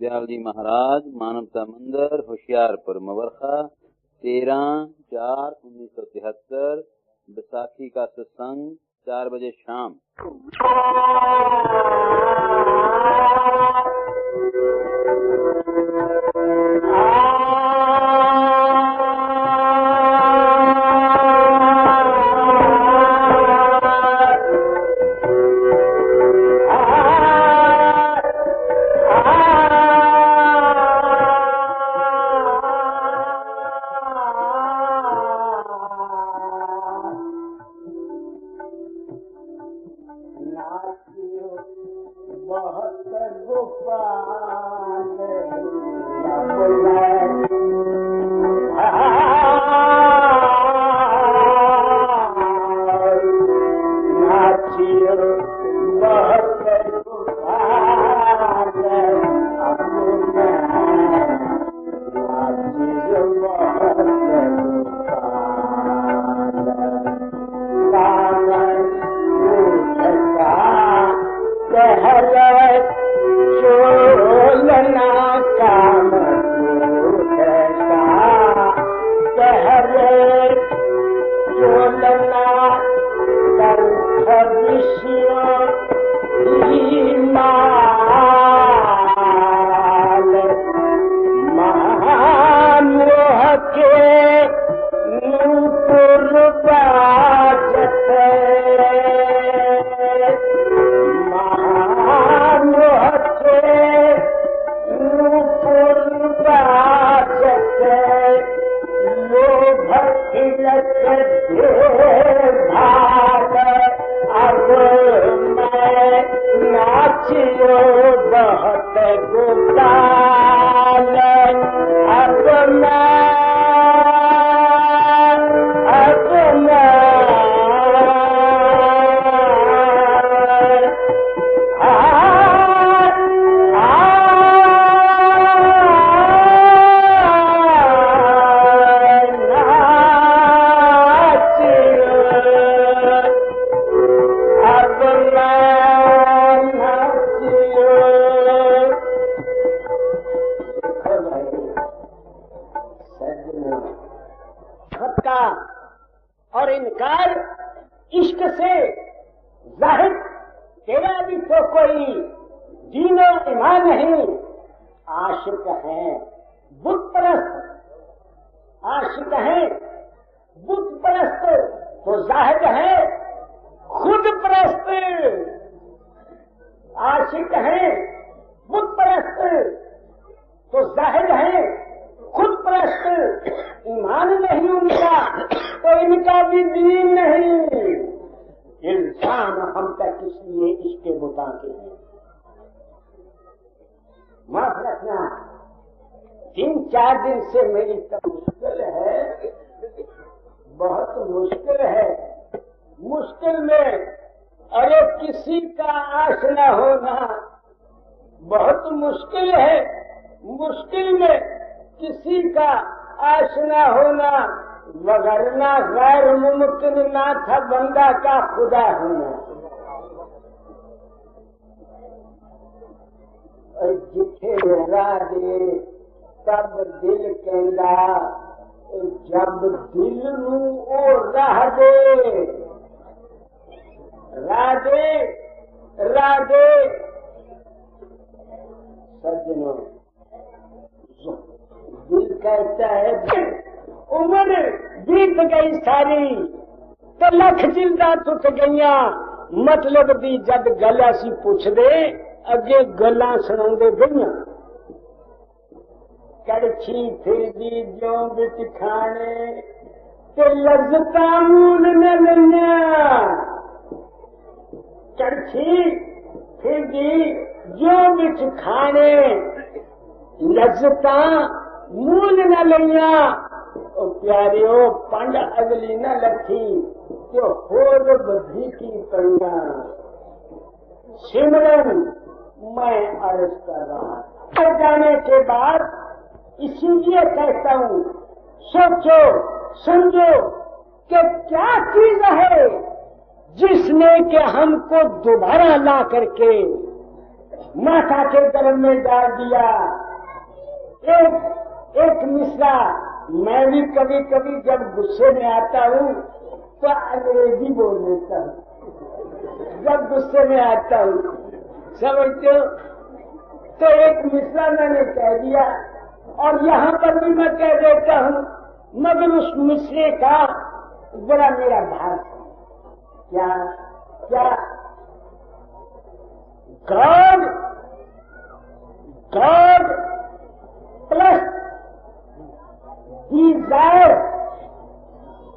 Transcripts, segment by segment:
दयाल जी महाराज, मानवता मंदिर, होशियारपुर, मवरखा, 13/4/1973, बैसाखी का सत्संग 4 बजे शाम। और इनकार इश्क से जाहिर तेरा भी तो कोई दीनो ईमान नहीं। आशिक है बुत परस्त, आशिक है बुत परस्त तो जाहिद है खुद परस्त। आशिक है बुत परस्त तो जाहिद है खुद परस्त। ईमान नहीं उनका तो इनका भी दीन नहीं। इल्जाम हम तक इसलिए इसके बुता के हैं। माफ रखना, 3-4 दिन से मेरी तब मुश्किल है, बहुत मुश्किल है। मुश्किल में अरे किसी का आश न होना बहुत मुश्किल है। मुश्किल में किसी का आश न होना वगरना गैर मुमकिन ना था बंदा का खुदा होना। जिथे राधे तब दिल कहंदा जब दिल नू ओ राह दे। राधे राधे सज्जनों, दिल कहता है उम्र बीत गई सारी तो लख जिल्दा टुट गईया। मतलब दी जद गल असी पुछ दे अगे गल्लां सुणांदे गईया। कड़छी फिरदी ज्यों बिच खाने ते लज्जतां मूल न लईयां। कड़छी फिरदी ज्यों बिच खाने लज्जतां मूल न लईयां। ओ प्यारियो पंड अगली न लथी तो होर बधी की पड़िया। सिमरन मैं अर्ज कर रहा कर जाने के बाद इसीलिए कहता हूँ, सोचो समझो कि क्या चीज है जिसने कि हमको दोबारा ला करके माथा के गर्म में डाल दिया। एक मिश्रा मैं भी कभी कभी जब गुस्से में आता हूँ तो अंग्रेजी बोल देता हूँ, जब गुस्से में आता हूँ, समझते हो। तो एक मिश्रा मैंने कह दिया और यहाँ पर भी मैं कह देता हूँ, मगर उस मिश्रे का बड़ा मेरा भाष क्या क्या God plus Dzire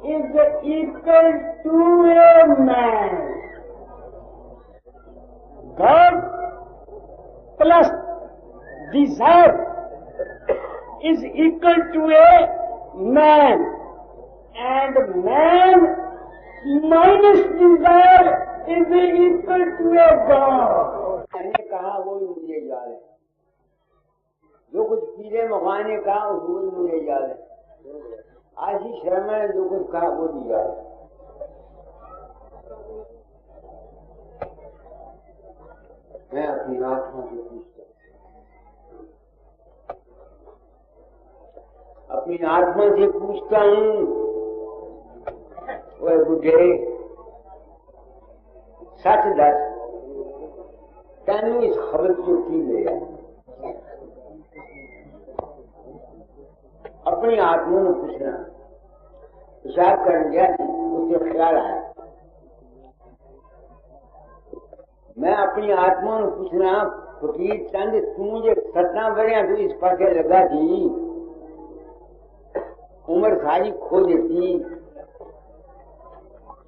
is equal to a man. God plus desire is equal to a man, and man minus desire is equal to a God. मैंने कहा वो मुझे याद है, जो कुछ पीले मकान ने कहा वो मुझे याद है, आशीष शर्मा ने जो कुछ कहा वो भी याद है। मैं अपनी आत्मा से पूछता हूँ, अपनी आत्मा से पूछता हूँ, वो बुढ़े सच दस तेन इस खबर को की लिया। अपनी आत्मा ने पूछना, पेशाब करने गया उसे ख्याल आया, मैं अपनी आत्मा ने पूछना, फकीर चंद तू मुझे 17 बरिया तू इस पासे लगा थी, उम्र सारी खो देती,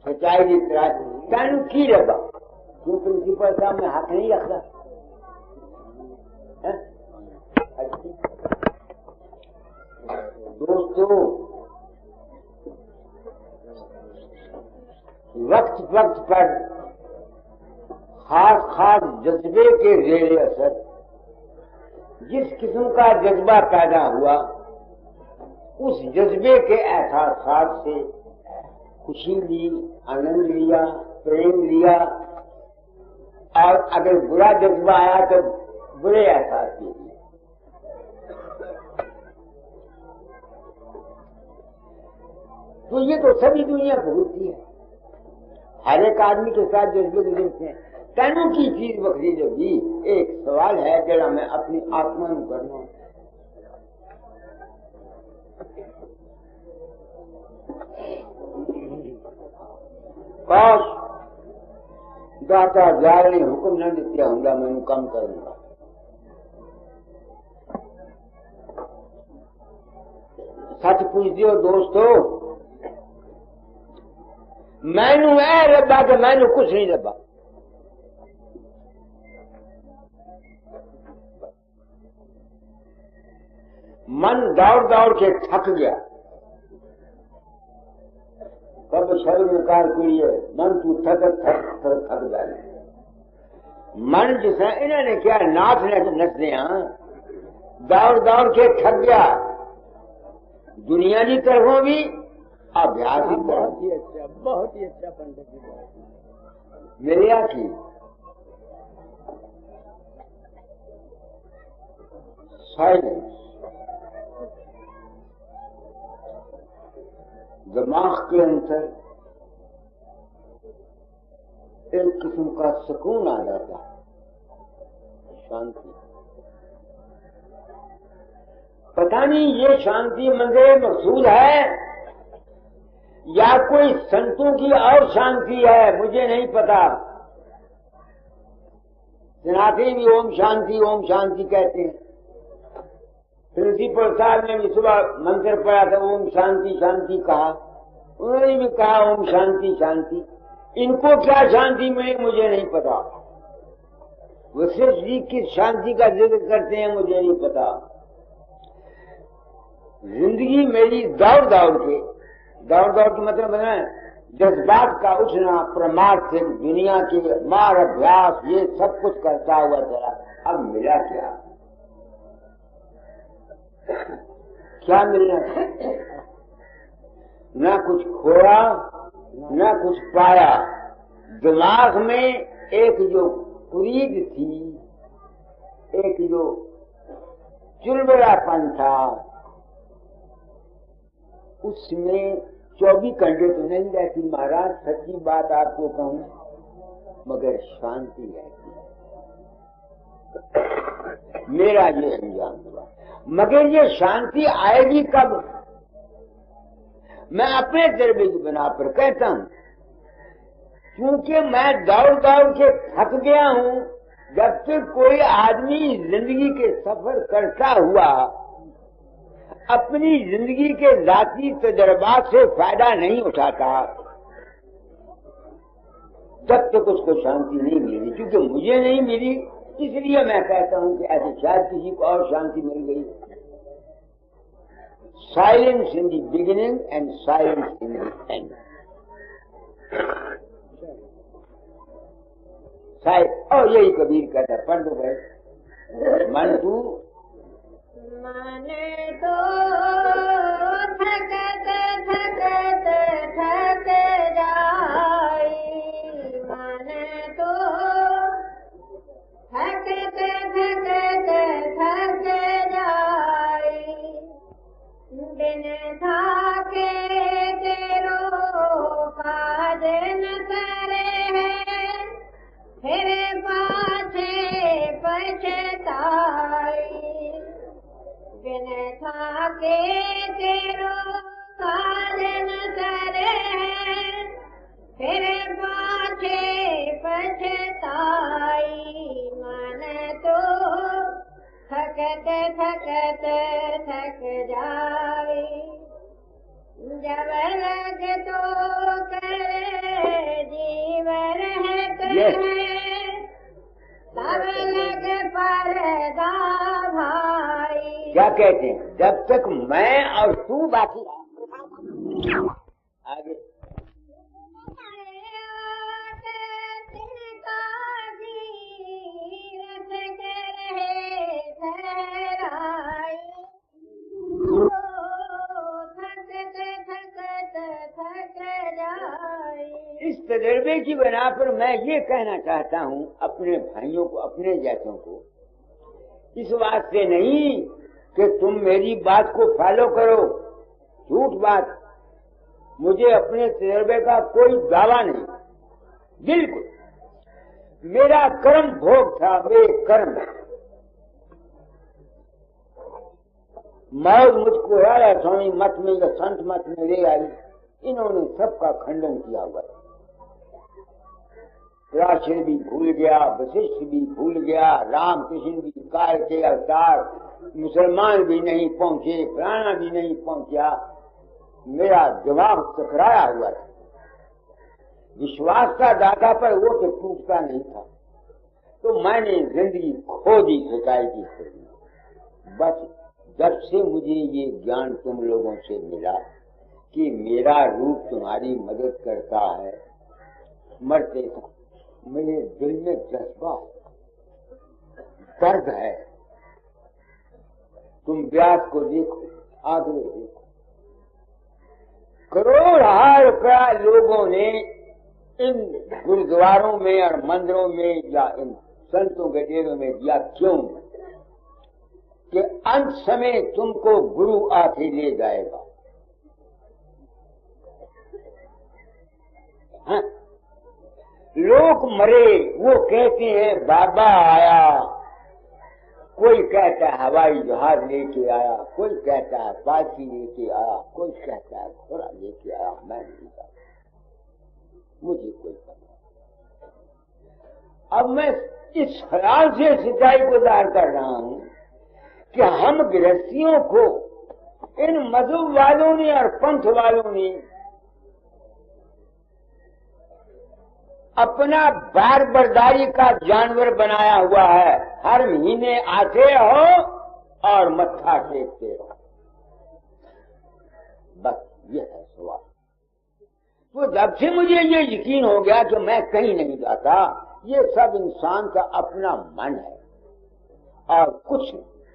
सच्चाई की तलाश तेन की लगा, तू प्रिंसिपल साहब में हाथ नहीं रखता। दोस्तों, वक्त वक्त पर खास खास जज्बे के जेर असर जिस किस्म का जज्बा पैदा हुआ, उस जज्बे के एहसास से खुशी ली, आनंद लिया, प्रेम लिया, और अगर बुरा जज्बा आया तो बुरे एहसास लिए। तो ये तो सभी दुनिया भुगतती है, हर एक आदमी के साथ जज्बे गुजरते हैं। तेनों की चीज बखरी जगी। एक सवाल है जरा मैं अपनी आत्मा में करना, काश दाता जार ने हुक्म न दिया होंगे मैं कम करूंगा। सच पूछ दियो दोस्तों, मैनू ऐ रब्बा कि मैनू कुछ नहीं रब्बा। मन दौड़ दौड़ के थक गया, कब शर्म निकाल कुड़िए मन तू थक थक थक थक जाए। मन जिसे इन्होंने क्या नाच नचने दौड़ दौड़ के थक गया, दुनिया की तरफों भी अभ्यास ही। बहुत ही अच्छा पंडित जी मेरे आखी साइलेंस, दिमाग के अंदर एक किस्म का सुकून आ जाता है, शांति। पता नहीं ये शांति मंज़िल मकसूद है या कोई संतों की और शांति है, मुझे नहीं पता। सनातनी भी ओम शांति कहते हैं। प्रिंसिपल साहब ने भी सुबह मंत्र पढ़ा था, ओम शांति शांति कहा, उन्होंने भी कहा ओम शांति शांति। इनको क्या शांति मिली मुझे नहीं पता, वो सिर्फ जी किस शांति का जिक्र करते हैं मुझे नहीं पता। जिंदगी मेरी दौड़ दौड़ के मतलब है जज्बात का उठना, प्रमाद से दुनिया के मार अभ्यास ये सब कुछ करता हुआ चला। अब मिला क्या? क्या मिलना? न कुछ खोया न कुछ पाया। दिमाग में एक जो कुरीद थी, एक जो चुलबुलापन था उसमें 24 घंटे तो नहीं रहती महाराज, सच्ची बात आपको कहूं, मगर शांति रहती है। मेरा ये अंजाम हुआ, मगर ये शांति आएगी कब? मैं अपने तजर्बे की बिना पर कहता हूं, क्योंकि मैं दौड़ दौड़ के थक गया हूं। जब तक कोई आदमी जिंदगी के सफर करता हुआ अपनी जिंदगी के जाती तजर्बात से फायदा नहीं उठाता, तब तक उसको शांति नहीं मिली। क्योंकि मुझे नहीं मिली, इसलिए मैं कहता हूं कि ऐसे शायद किसी को और शांति मिल गई। Silence in the beginning and silence in the end. और यही कबीर कहता है, पढ़ दो भाई। मन तू मन तो थकत थकत थक जाई, मन तो थकत थकत थक जाई, दिन थाके तेरो काज न करे है, फिर पाछे पछताई, बिन थाके तेरो काज न करे, फिर पाछे पछताई, मन तो थकत थकत थक जाई, जब लग तो करे जीव रहत है, तब लग परदा भाई। क्या कहते हैं? जब तक मैं और तू बाकी आगे इस तजर्बे की बना पर मैं ये कहना चाहता हूँ अपने भाइयों को, अपने जैसों को, इस वास्ते नहीं कि तुम मेरी बात को फॉलो करो, झूठ बात। मुझे अपने तजर्बे का कोई दावा नहीं, बिल्कुल। मेरा कर्म भोग था, मेरे कर्म। मौत मुझको आया स्वामी मत में या संत मत में ले आई, इन्होंने सबका खंडन किया हुआ है। पराशर भी भूल गया, वशिष्ठ भी भूल गया, रामकृष्ण भी काल के अवतार, मुसलमान भी नहीं पहुंचे, फलाना भी नहीं पहुंचा। मेरा दिमाग टकराया हुआ था। विश्वास का दाता पर वो तो टूटता नहीं था, तो मैंने जिंदगी खो दी सच्चाई की खोजी। बस जब से मुझे ये ज्ञान तुम लोगों से मिला कि मेरा रूप तुम्हारी मदद करता है, मरते मेरे दिल में जज्बा दर्द है। तुम व्यास को देखो, आगे देखो, करोड़ रुपया लोगों ने इन गुरुद्वारों में और मंदिरों में या इन संतों के डेरों में दिया। क्यों? कि अंत समय तुमको गुरु आके ले जाएगा। हाँ? लोग मरे, वो कहते हैं बाबा आया, कोई कहता है हवाई जहाज लेके आया, कोई कहता है पालकी लेके आया, कोई कहता है घोड़ा लेके आया। मैं नहीं जानता, मुझे कोई पता। अब मैं इस ख्याल से सच्चाई को दार कर रहा हूं कि हम गृहस्थियों को इन मजहब वालों ने और पंथ वालों ने अपना बार बर्दारी का जानवर बनाया हुआ है। हर महीने आते हो और मत्था टेकते हो, बस ये है सवाल। तो जब से मुझे ये यकीन हो गया कि मैं कहीं नहीं जाता, ये सब इंसान का अपना मन है और कुछ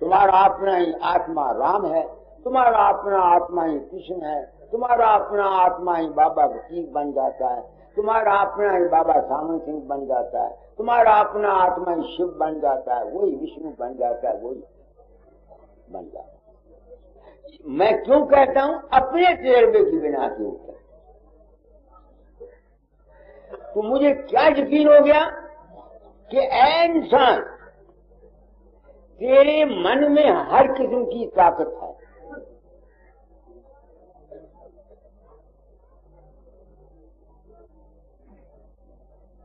तुम्हारा अपना ही आत्मा राम है, तुम्हारा अपना आत्मा ही कृष्ण है, तुम्हारा अपना आत्मा ही बाबा वकील बन जाता है, तुम्हारा अपना ही बाबा सामन सिंह बन जाता है, तुम्हारा अपना आत्मा ही शिव बन जाता है, वही विष्णु बन जाता है, वही बन जाता है। मैं क्यों कहता हूं अपने तजर्बे के बिना क्यों कहता, तो मुझे क्या यकीन हो गया कि ऐ इंसान, तेरे मन में हर किस्म की ताकत है।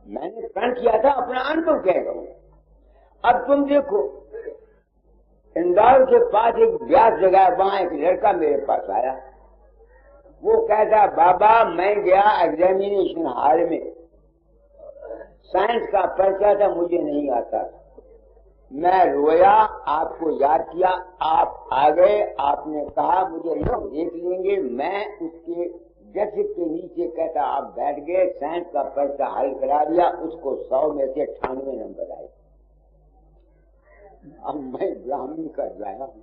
मैंने प्रण किया था, अपना अनुभव कह रहा हूं। अब तुम देखो, इंदौर के पास एक ब्यास जगह है, वहां एक लड़का मेरे पास आया। वो कहता, बाबा मैं गया एग्जामिनेशन हॉल में, साइंस का पर्चा था, मुझे नहीं आता। मैं रोया, आपको याद किया, आप आ गए, आपने कहा मुझे लोग देख लेंगे, मैं उसके जज के नीचे कहता आप बैठ गए, साइंस का पर्चा हल करा दिया, उसको 100 में से 98 नंबर आए। अब मैं ब्राह्मण का जाया हूं,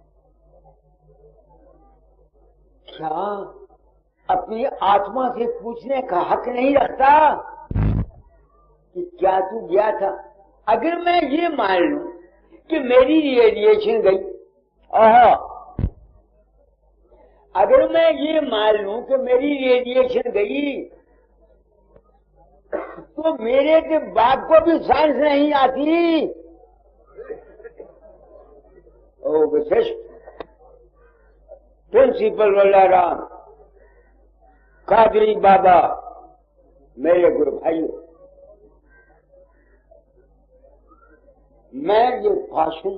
क्या अपनी आत्मा से पूछने का हक नहीं रखता कि क्या तू गया था? अगर मैं ये मान लूं कि मेरी रेडिएशन गई, अगर मैं ये मान लूं कि मेरी रेडिएशन गई, तो मेरे के बाप को भी साइंस नहीं आती। ओ विशिष्ट प्रिंसिपल वल्लाराम कादरी बाबा, मेरे गुरु भाइयों, मैं ये भाषण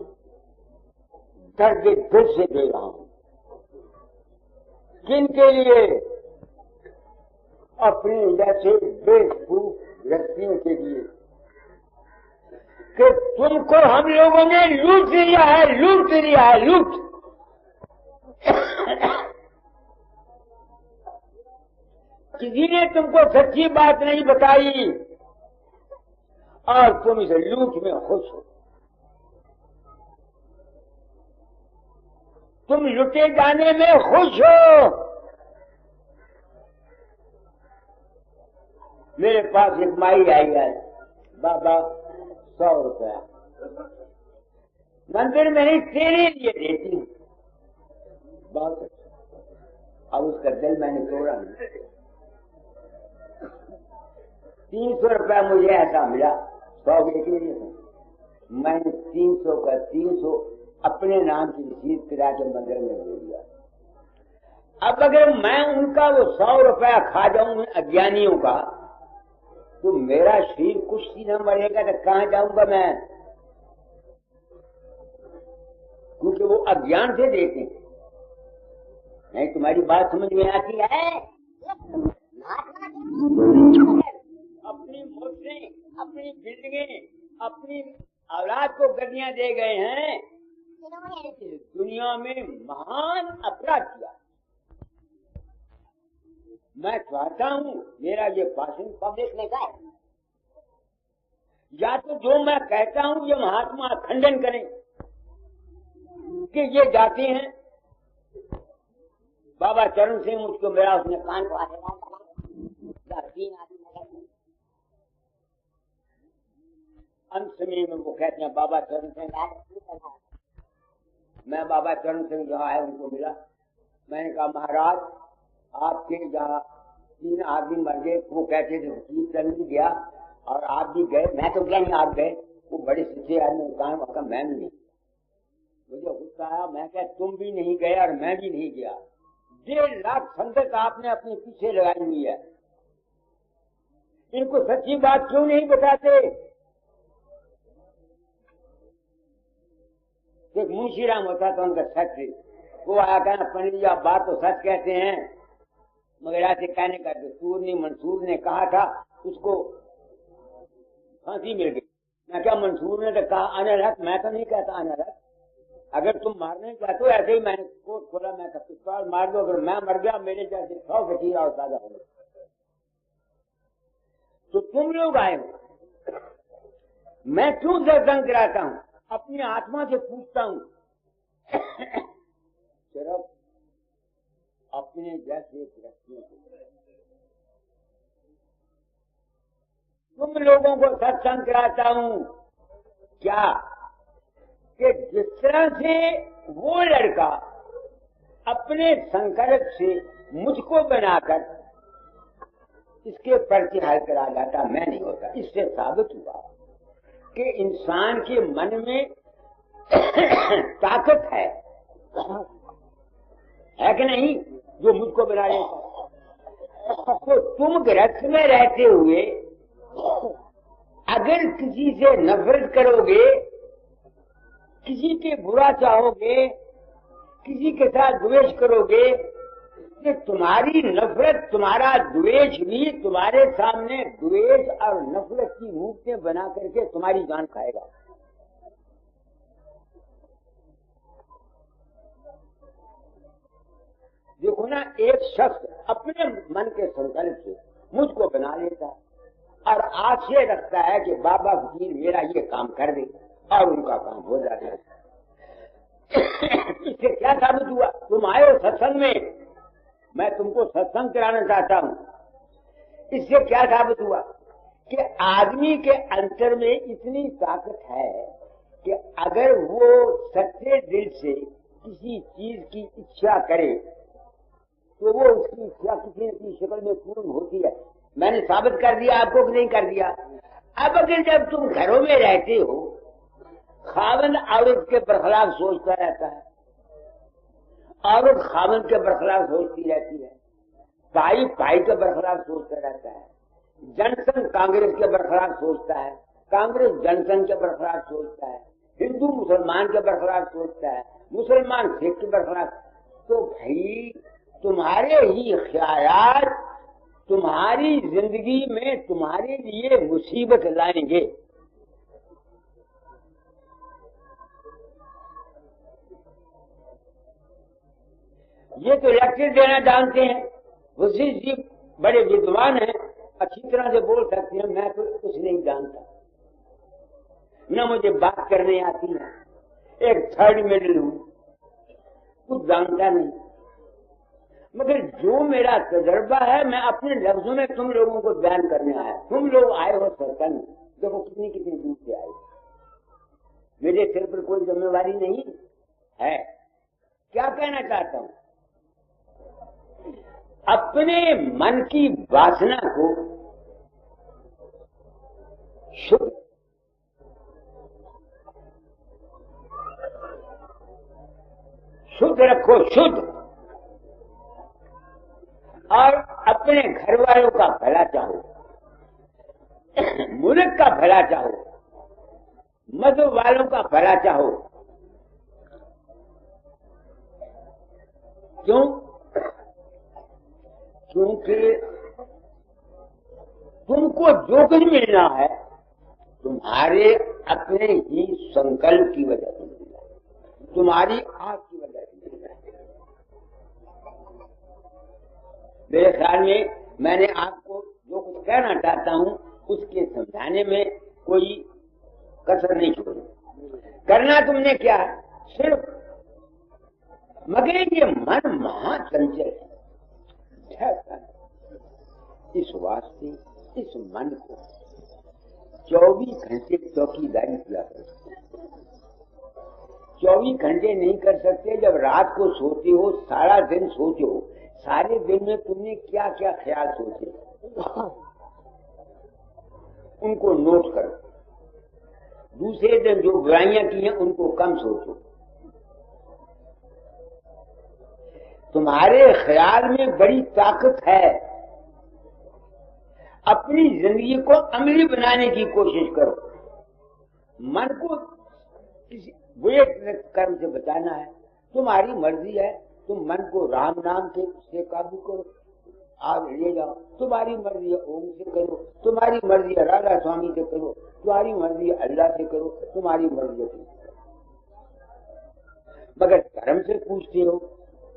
दर्द दिल से दे रहा हूं। किनके लिए? अपने जैसे बेवकूफ व्यक्तियों के लिए कि तुमको हम लोगों ने लूट लिया है, लूट लिया है, लूट। किसी ने तुमको सच्ची बात नहीं बताई और तुम इस लूट में खुश हो। तुम लुटे जाने में खुश हो। मेरे पास एक माई आई है, बाबा 100 रुपया मंदिर में ही तेरे लिए देती हूँ। बहुत अच्छा। अब उसका दिल मैंने तोड़ा नहीं। 300 रुपया मुझे ऐसा मिला, 100 के लिए मैंने 300 का 300 अपने नाम की रसीद करा के मंदिर में दे दिया। अब अगर मैं उनका वो 100 रुपया खा जाऊं अज्ञानियों का, तो मेरा शरीर कुछ ही न मरेगा, तो कहां जाऊंगा मैं? क्योंकि वो अज्ञान से देते हैं। नहीं, तुम्हारी बात समझ में आती है? अपनी मोटरें, अपनी बिल्डिंगें, अपनी औलाद को गड्डियां दे गए हैं। दुनिया में महान अपराध किया। मैं चाहता हूं मेरा ये भाषण पब्लिक में जाए, या तो जो मैं कहता हूं ये महात्मा खंडन करें कि ये जाते हैं। बाबा चरण सिंह मुझको मेरा उसने कान को अंत समय में वो कहते हैं बाबा चरण सिंह। मैं बाबा चरण सिंह जहाँ आए उनको मिला। मैंने कहा महाराज आपके जहाँ 3 आदमी मर गए, वो कहते थे वकील चंद गया और आप भी गए। मैं तो गया नहीं, आप गए। वो बड़े सच्चे आदमी कहा मैं भी नहीं। मुझे गुस्सा आया। मैं क्या तुम भी नहीं गए और मैं भी नहीं गया। 1.5 लाख संगत आपने अपने पीछे लगाई हुई है। इनको सच्ची बात क्यों नहीं बताते? एक मुंशीराम होता था उनका सच, वो आया कहना पंडित जी आप बात तो सच कहते हैं, मगर ऐसे कहने का दस्तूर नहीं। मंसूर ने कहा था उसको फांसी मिल गई। मैं क्या मंसूर ने तो कहा अनरहत, मैं तो नहीं कहता अनरहत। अगर तुम मारने चाहते हो ऐसे ही मैंने कोट खोला, मैं पिस्तौल मार दो, अगर मैं मर गया मेरे जैसे 100 फकीर और ताजा होंगे। तो तुम लोग आए हो, मैं क्यों दर्शन कराता हूं? अपनी आत्मा से पूछता हूं सिर्फ अपने जैसे व्यक्तियों को। तुम लोगों को सत्संग कराता हूं क्या कि जिस तरह से वो लड़का अपने संकल्प से मुझको बनाकर इसके पर्चे हल करा जाता, मैं नहीं होता। इससे साबित हुआ कि इंसान के मन में ताकत है कि नहीं, जो मुझको बना लेता। तो तुम गृहस्थ में रहते हुए अगर किसी से नफरत करोगे, किसी के बुरा चाहोगे, किसी के साथ द्वेष करोगे, तो तुम्हारी नफरत, तुम्हारा द्वेष भी तुम्हारे सामने द्वेष और नफरत की मूर्तियां बना करके तुम्हारी जान खाएगा। देखो ना, एक शख्स अपने मन के संकल्प से मुझको बना लेता है और आशय रखता है कि बाबा फकीर मेरा ये काम कर दे, और उनका काम हो जाता है। इससे क्या साबित हुआ? तुम आए हो सत्संग में, मैं तुमको सत्संग कराना चाहता हूं। इससे क्या साबित हुआ कि आदमी के अंतर में इतनी ताकत है कि अगर वो सच्चे दिल से किसी चीज की इच्छा करे तो वो उसकी इच्छा किसी न किसी शक्ल में पूर्ण होती है। मैंने साबित कर दिया आपको कि नहीं कर दिया? अब अगर जब तुम घरों में रहते हो, खावंद औरत के बरखलाफ सोचता रहता है, औरत खावंद के बरखलाफ सोचती रहती है, भाई भाई के बरखलाफ सोचता रहता है, जनसंघ कांग्रेस के बरखलाफ सोचता है, कांग्रेस जनसंघ के बरखलाफ सोचता है, हिंदू मुसलमान के बरखलाफ सोचता है, मुसलमान सिख के बरखलाफ। तो भाई तुम्हारे ही ख्याल तुम्हारी जिंदगी में तुम्हारे लिए मुसीबत लाएंगे। ये तो लेक्चर देना जानते हैं, वशिष्ठ जी बड़े विद्वान हैं, अच्छी तरह से बोल सकते हैं। मैं तो कुछ नहीं जानता, न मुझे बात करने आती है, एक थर्ड मिडिल हूं, कुछ जानता नहीं। मगर जो मेरा तजर्बा है मैं अपने लफ्जों में तुम लोगों को बयान करने आया। तुम लोग आए हो सत्संग, देखो कितनी कितनी दूर से आए, मेरे सिर पर कोई जिम्मेवारी नहीं है। क्या कहना चाहता हूं? अपने मन की वासना को शुद्ध रखो, शुद्ध, और अपने घर वालों का भला चाहो, मुल्क का भला चाहो, मजहब वालों का भला चाहो। क्यों? क्योंकि तुमको जो कुछ मिलना है तुम्हारे अपने ही संकल्प की वजह से मिलना है, तुम्हारी आंख की वजह से मिलना है। मेरे ख्याल में मैंने आपको जो कुछ कहना चाहता हूं उसके समझाने में कोई कसर नहीं छोड़ी। करना तुमने क्या है? सिर्फ, मगर ये मन महाचंचल है, इस वास्ते इस मन को 24 घंटे चौकीदारी किया करो। 24 घंटे नहीं कर सकते। जब रात को सोते हो, सारा दिन सोते हो, सारे दिन में तुमने क्या क्या ख्याल सोचे उनको नोट करो। दूसरे दिन जो बुराइयां की हैं उनको कम सोचो। तुम्हारे ख्याल में बड़ी ताकत है। अपनी जिंदगी को अमली बनाने की कोशिश करो। मन को किसी बुरे कर्म से बचाना है, तुम्हारी मर्जी है। तुम मन को राम नाम से काबू करो, आगे ले जाओ। तुम्हारी मर्जी है ओम से करो, तुम्हारी मर्जी है राधा स्वामी से करो, तुम्हारी मर्जी है अल्लाह से करो, तुम्हारी मर्जी है। मगर धर्म से पूछते हो,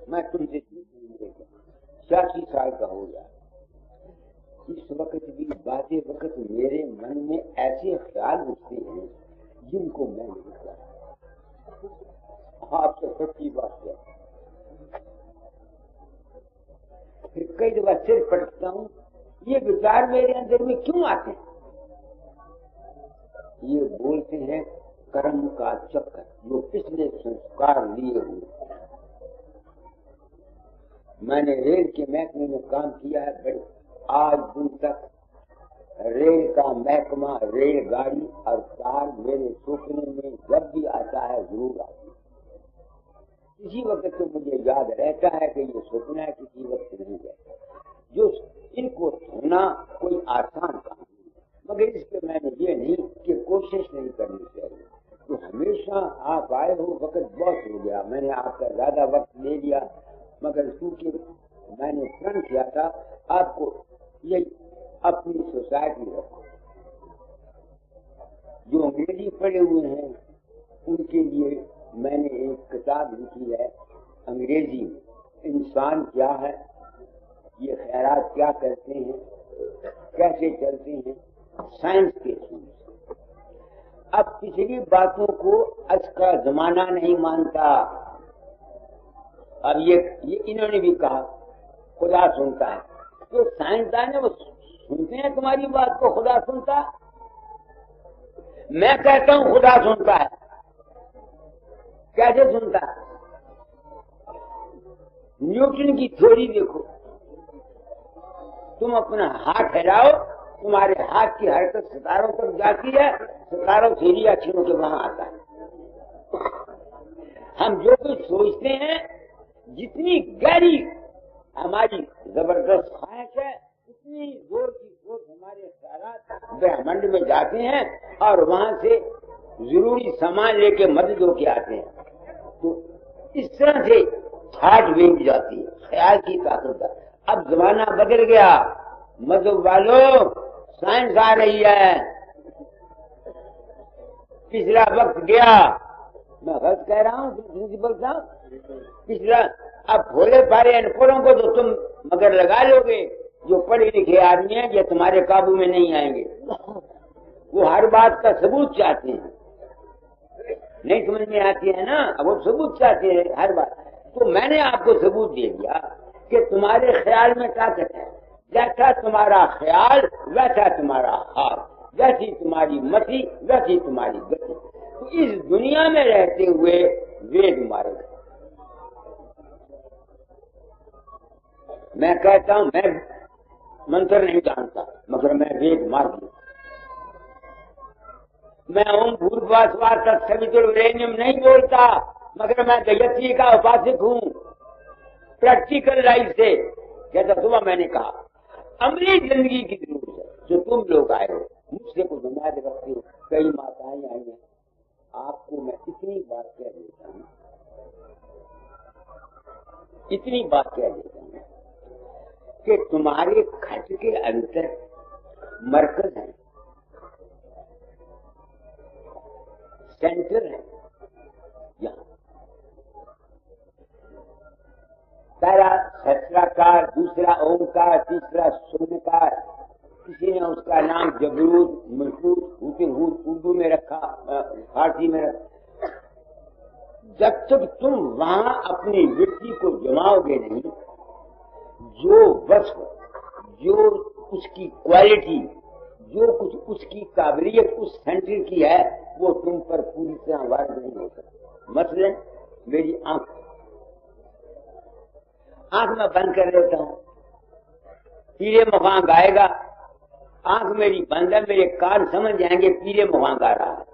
मैं तुमसे 86 साल का हो गया, इस वक्त भी बाते वक्त मेरे मन में ऐसे ख्याल उठते हैं जिनको मैं नहीं करता। आपसे सच्ची बात है। फिर कई दफा सिर पटकता हूं, ये विचार मेरे अंदर में क्यों आते हैं? ये बोलते हैं कर्म का चक्कर, जो पिछले संस्कार लिए हुए। मैंने रेल के महकमे में काम किया है, बड़े आज दिन तक रेल का महकमा, रेलगाड़ी और कार मेरे सपने में जब भी आता है जरूर आती है। किसी वक्त तो मुझे याद रहता है कि ये सपना है, किसी वक्त नहीं रहता। जो इनको धोना कोई आसान काम नहीं, मगर इसके मैंने ये नहीं कि कोशिश नहीं करनी चाहिए। तो हमेशा आप आए हो, वक्त बहुत हो गया, मैंने आपका ज्यादा वक्त ले लिया, मगर क्योंकि मैंने प्रण किया था आपको ये अपनी सोसाइटी रखो। जो अंग्रेजी पढ़े हुए हैं उनके लिए मैंने एक किताब लिखी है अंग्रेजी में, इंसान क्या है, ये खैरात क्या करते हैं, कैसे चलते हैं, साइंस के थ्रू। अब पिछली बातों को आज का जमाना नहीं मानता। अब ये इन्होंने भी कहा खुदा सुनता है, तो साइंसदान है वो सुनते हैं तुम्हारी बात को, खुदा सुनता। मैं कहता हूं खुदा सुनता है, कैसे सुनता है? न्यूटन की थ्योरी देखो, तुम अपना हाथ हिलाओ, तुम्हारे हाथ की हरकत सितारों तक जाती है, सितारों थ्योरी अक्षरों के वहां आता है। हम जो कुछ सोचते हैं, जितनी गहरी हमारी जबरदस्त ख्वाहिश है, उतनी जोर की सोच हमारे ख्यालात ब्रह्मांड में जाते हैं और वहां से जरूरी सामान लेके मदद होके आते हैं। तो इस तरह से थाट वेव जाती है, ख्याल की ताकत। अब जमाना बदल गया, मजहब वालों, साइंस आ रही है, पिछला वक्त गया। मैं गलत कह रहा हूँ प्रिंसिपल साहब? पिछला अब भोले पारे अनपढ़ों को तो तुम मगर लगा लोगे, जो पढ़े लिखे आदमी हैं ये तुम्हारे काबू में नहीं आएंगे। वो हर बात का सबूत चाहते हैं, नहीं समझ में आती है ना, अब वो सबूत चाहते हैं हर बात। तो मैंने आपको सबूत दे दिया कि तुम्हारे ख्याल में ताकत है, जैसा तुम्हारा ख्याल वैसा तुम्हारा हाल, जैसी तुम्हारी मति वैसी तुम्हारी गति। तो इस दुनिया में रहते हुए वेद मारे। मैं कहता हूं मैं मंत्र नहीं जानता, मगर मैं वेद मार दिया। मैं ओम भूर्भुवः तत्सवितुर्वरेण्यम नहीं बोलता, मगर मैं गायत्री का उपासक हूं। प्रैक्टिकल लाइफ से, जैसा सुबह मैंने कहा, अमली जिंदगी की जरूरत है। जो तुम लोग आए हो, मुझसे कुछ उम्मीद रखते हो, कई माताएं आई हैं, आपको मैं इतनी बात कह देता हूं, इतनी बात कह देता हूं कि तुम्हारे खट के अंदर मरकज है, सेंटर है। यहाँ पहला सत्राकार, दूसरा ओंकार, तीसरा शून्यकार। किसी ने उसका नाम जबरूद, मशहूद, हुतूद उर्दू में रखा, फारसी में रखा। जब तक तुम वहां अपनी वृत्ति को जमाओगे नहीं, जो वस्फ, जो उसकी क्वालिटी, जो कुछ उसकी काबिलियत उस सेंटर की है, वो तुम पर पूरी तरह वार नहीं हो सकता। मसलन मेरी आंख में बंद कर देता हूं, पीले मुहां गाएगा, आंख मेरी बंद है, मेरे कान समझ जाएंगे पीले मुहां गा रहा है।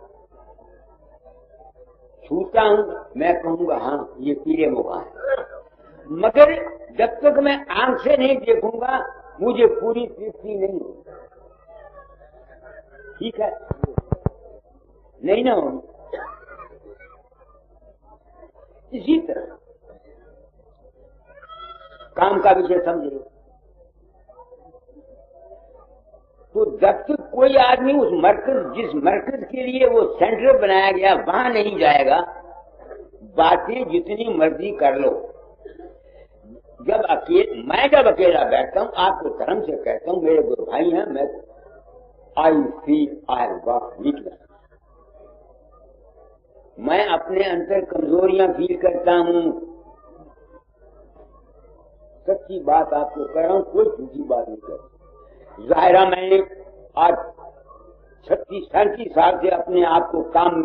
छूता हूं, मैं कहूंगा हाँ ये पीले मुहां है, मगर जब तक मैं आंख से नहीं देखूंगा मुझे पूरी तृप्ति नहीं होगी। ठीक है, नहीं ना होगी। इसी तरह काम का विषय समझ लो। तो जब तक कोई आदमी उस मरकज, जिस मरकज के लिए वो सेंटर बनाया गया, वहां नहीं जाएगा, बातें जितनी मर्जी कर लो। मैं जब अकेला बैठता हूं, आपको धर्म से कहता हूं, मेरे गुरु भाई हैं, मैं I feel I walk weakness, मैं अपने अंदर कमजोरियां फील करता हूं। सच्ची बात आपको कह रहा हूं, कोई झूठी बात नहीं कर। जाहिरा मैंने आज 37 साल से अपने आप को काम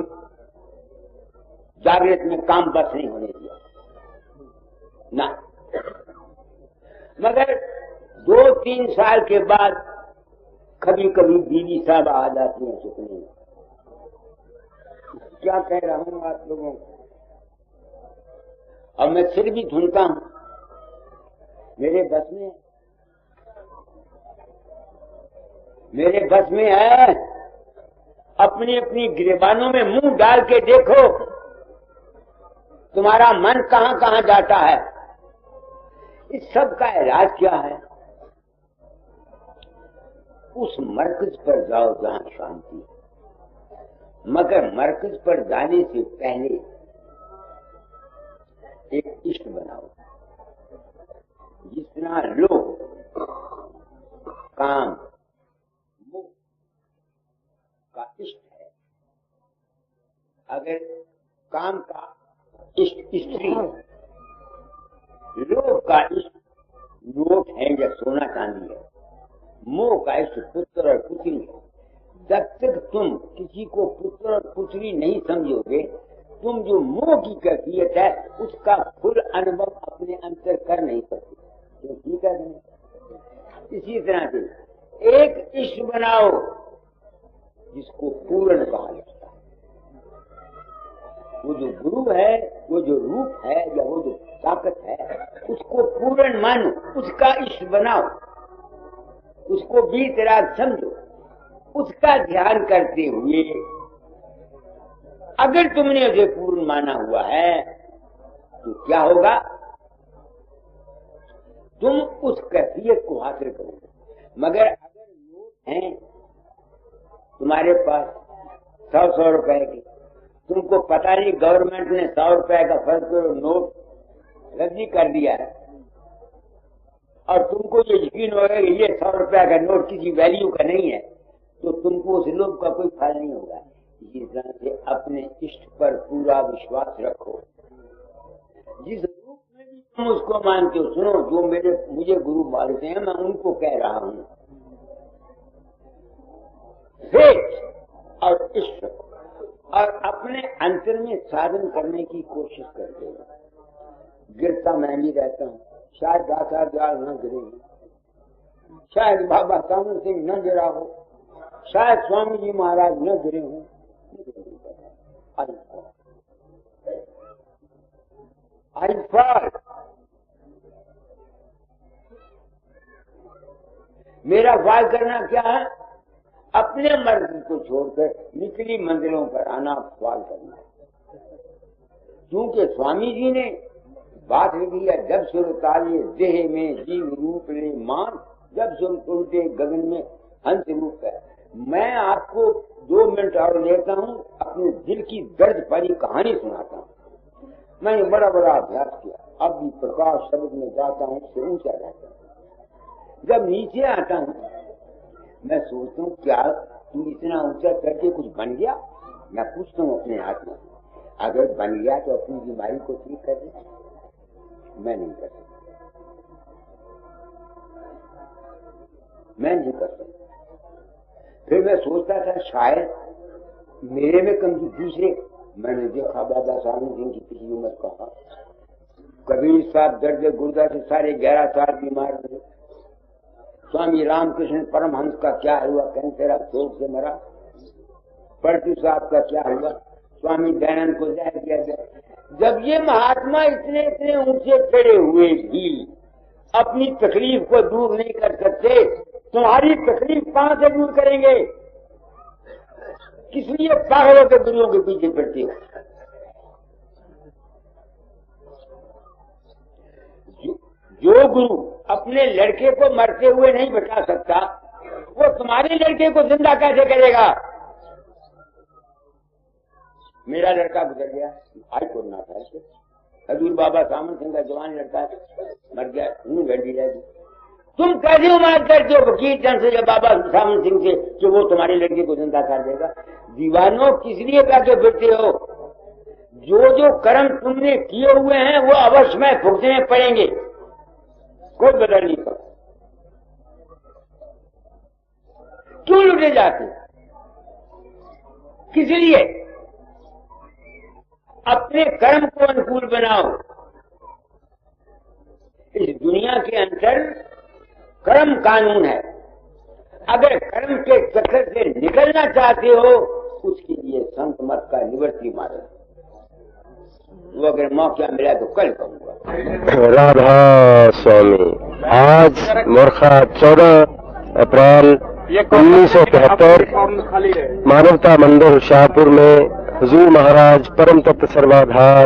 जागृत में काम बस नहीं होने दिया ना। मगर 2-3 साल के बाद कभी कभी बीवी साहब आ जाती हैं सुपने में। क्या कह रहा हूं आप लोगों को, और मैं सिर भी ढूंढता हूं, मेरे बस में है। अपनी अपनी गिरबानों में मुंह डाल के देखो, तुम्हारा मन कहां कहां जाता है। इस सब का इलाज क्या है? उस मरकज पर जाओ जहां शांति है। मगर मरकज पर जाने से पहले एक इष्ट बनाओ। जितना लोभ, काम, मोह का इष्ट है, अगर काम का इष्ट स्त्री है, लोभ का इष्ट नोट है या सोना चांदी है, मोह का इष्ट पुत्र और पुत्री है। जब तक तुम किसी को पुत्र और पुत्री नहीं समझोगे, तुम जो मोह की कैफियत है उसका फुल अनुभव अपने अंतर कर नहीं सकते। तो ठीक है नहीं। इसी तरह से एक इष्ट बनाओ जिसको पूर्ण कहा जाता है। वो जो गुरु है, वो जो रूप है या वो जो ताकत है, उसको पूर्ण मानो, उसका इष्ट बनाओ, उसको बीतराग समझो, उसका ध्यान करते हुए अगर तुमने उसे पूर्ण माना हुआ है तो क्या होगा? तुम उस कैफियत को हासिल करोगे। मगर अगर नोट हैं तुम्हारे पास 100 रुपए के, तुमको पता नहीं गवर्नमेंट ने 100 रुपए का फर्क नोट रद्दी कर दिया है, और तुमको ये यकीन होगा कि ये 100 रुपए का नोट किसी वैल्यू का नहीं है, तो तुमको उस लोभ का कोई फल नहीं होगा। इसी तरह से अपने इष्ट पर पूरा विश्वास रखो। जिस रूप में भी तुम उसको मानते हो, सुनो, जो मुझे गुरु मानते हैं मैं उनको कह रहा हूं, फेथ और इष्ट रखो और अपने अंतर में साधन करने की कोशिश करते हो। गिरता मैं भी रहता हूं, शायद दाता दयाल न गिरे, शायद बाबा सामन सिंह न गिरा हो, शायद स्वामी जी महाराज न गिरे हों। I fall. मेरा फॉल करना क्या है? अपने मर्जी को छोड़कर निचली मंजिलों पर आना फॉल करना है। क्योंकि स्वामी जी ने बात लिखी है, जब सुर तालिए देह में जीव रूप ले मान, जब सुर उल्टे गगन में हंस रूप है। मैं आपको 2 मिनट और लेता हूं, अपने दिल की दर्द भरी कहानी सुनाता हूं। मैंने बड़ा बड़ा अभ्यास किया, अब भी प्रकाश शब्द में जाता हूं, उससे ऊंचा रहता हूं। जब नीचे आता हूं मैं सोचता हूं, क्या तू इतना ऊंचा करके कुछ बन गया? मैं पूछता हूं अपने आत्मा, अगर बन गया तो अपनी बीमारी को ठीक कर दे। मैं नहीं कर सकता, मैं नहीं कर सकता। फिर मैं सोचता था शायद मेरे में कमजोरी। दूसरे मैंने देखा बाबा सामन सिंह की पिछली उम्र कहा, कबीर साहब दर्द गुर्दा से सारे 11 साल बीमार हुए। स्वामी रामकृष्ण परमहंस का क्या हुआ? कैंसर अफसोस से मरा। परचू साहब का क्या हुआ? स्वामी दयानंद को जाहिर किया गया। जब ये महात्मा इतने इतने ऊंचे खड़े हुए भी अपनी तकलीफ को दूर नहीं कर सकते, तुम्हारी तकलीफ कहां से दूर करेंगे? किस लिए पागलों के गुरुओं के पीछे पड़ते हो? जो गुरु अपने लड़के को मरते हुए नहीं बचा सकता, वो तुम्हारे लड़के को जिंदा कैसे करेगा? मेरा लड़का गुजर गया, आई कोड ना था। हजूर बाबा सामन सिंह का जवान लड़का मर गया, घंटी रहेगी। तुम कैसे उम्मीद करते हो वकील चंद से या बाबा सामन सिंह से कि वो तुम्हारे लड़के को जिंदा कर देगा? दीवानों, किस लिए करके फिरते हो? जो जो कर्म तुमने किए हुए हैं वो अवश्य में भुगतने पड़ेंगे, कोई बदल नहीं सकता। क्यों लुटे जाते? किस लिए? अपने कर्म को अनुकूल बनाओ। इस दुनिया के अंदर कर्म कानून है। अगर कर्म के चक्कर से निकलना चाहते हो, उसके लिए संत मत का निवृत्ति मार्ग, वो अगर मौका मिला तो कल कहूंगा। राधा स्वामी। आज मोरखा 14 अप्रैल 1973 मानवता मंदिर शाहपुर में हुजूर महाराज परम तत्व सर्वाधार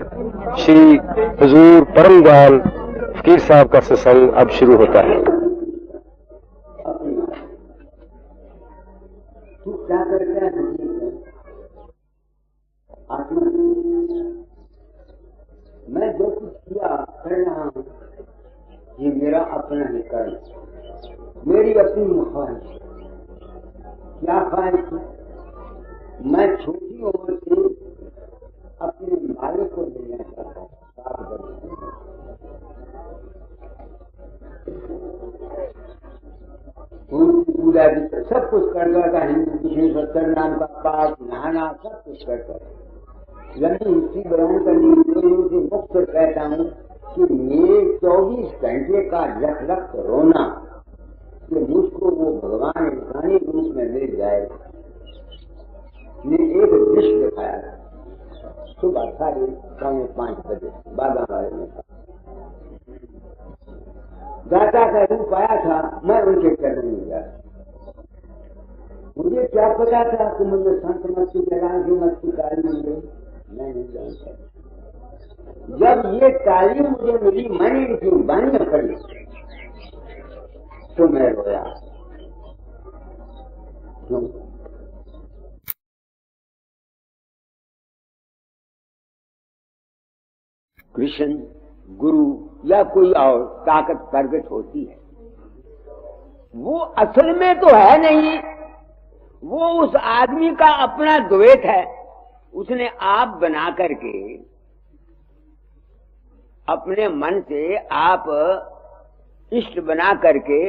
श्री हुजूर परम दयाल फकीर साहब का सत्संग अब शुरू होता है। तू क्या करता है? मैं जो कुछ किया कर रहा हूं, ये मेरा अपना ही कर्म, मेरी अपनी ख्वाहिश। क्या ख्वाहिश? मैं छोटी उम्र से अपने मालिक को मिलना चाहता हूँ। पूजा भी सब कुछ करता था, हिंदू कृष्ण सत्तर नाम का पाठ, नहाना, सब कुछ करता था। लंबी हिस्ट्री बयान करने से मुक्त कहता हूँ कि मेरे 24 घंटे का लख लख रोना कि मुझको वो भगवान इंसानी रूप में मिल जाए। ने एक दृश्य दिखाया सुबह 4:45 बजे बागावाड़े में था। दाता का रूप आया था, मैं उनके चरणों में गया। मुझे क्या पता था कि मुझे संत मत की जगह की मत की तालीम मिली, मैं नहीं जानता। जब ये तालीम मुझे मिली, मैंने इनकी बानी पड़ी तो मैं रोया। क्यों? कृष्ण, गुरु या कोई और ताकत प्रकट होती है, वो असल में तो है नहीं, वो उस आदमी का अपना द्वैत है। उसने आप बना करके अपने मन से आप इष्ट बना करके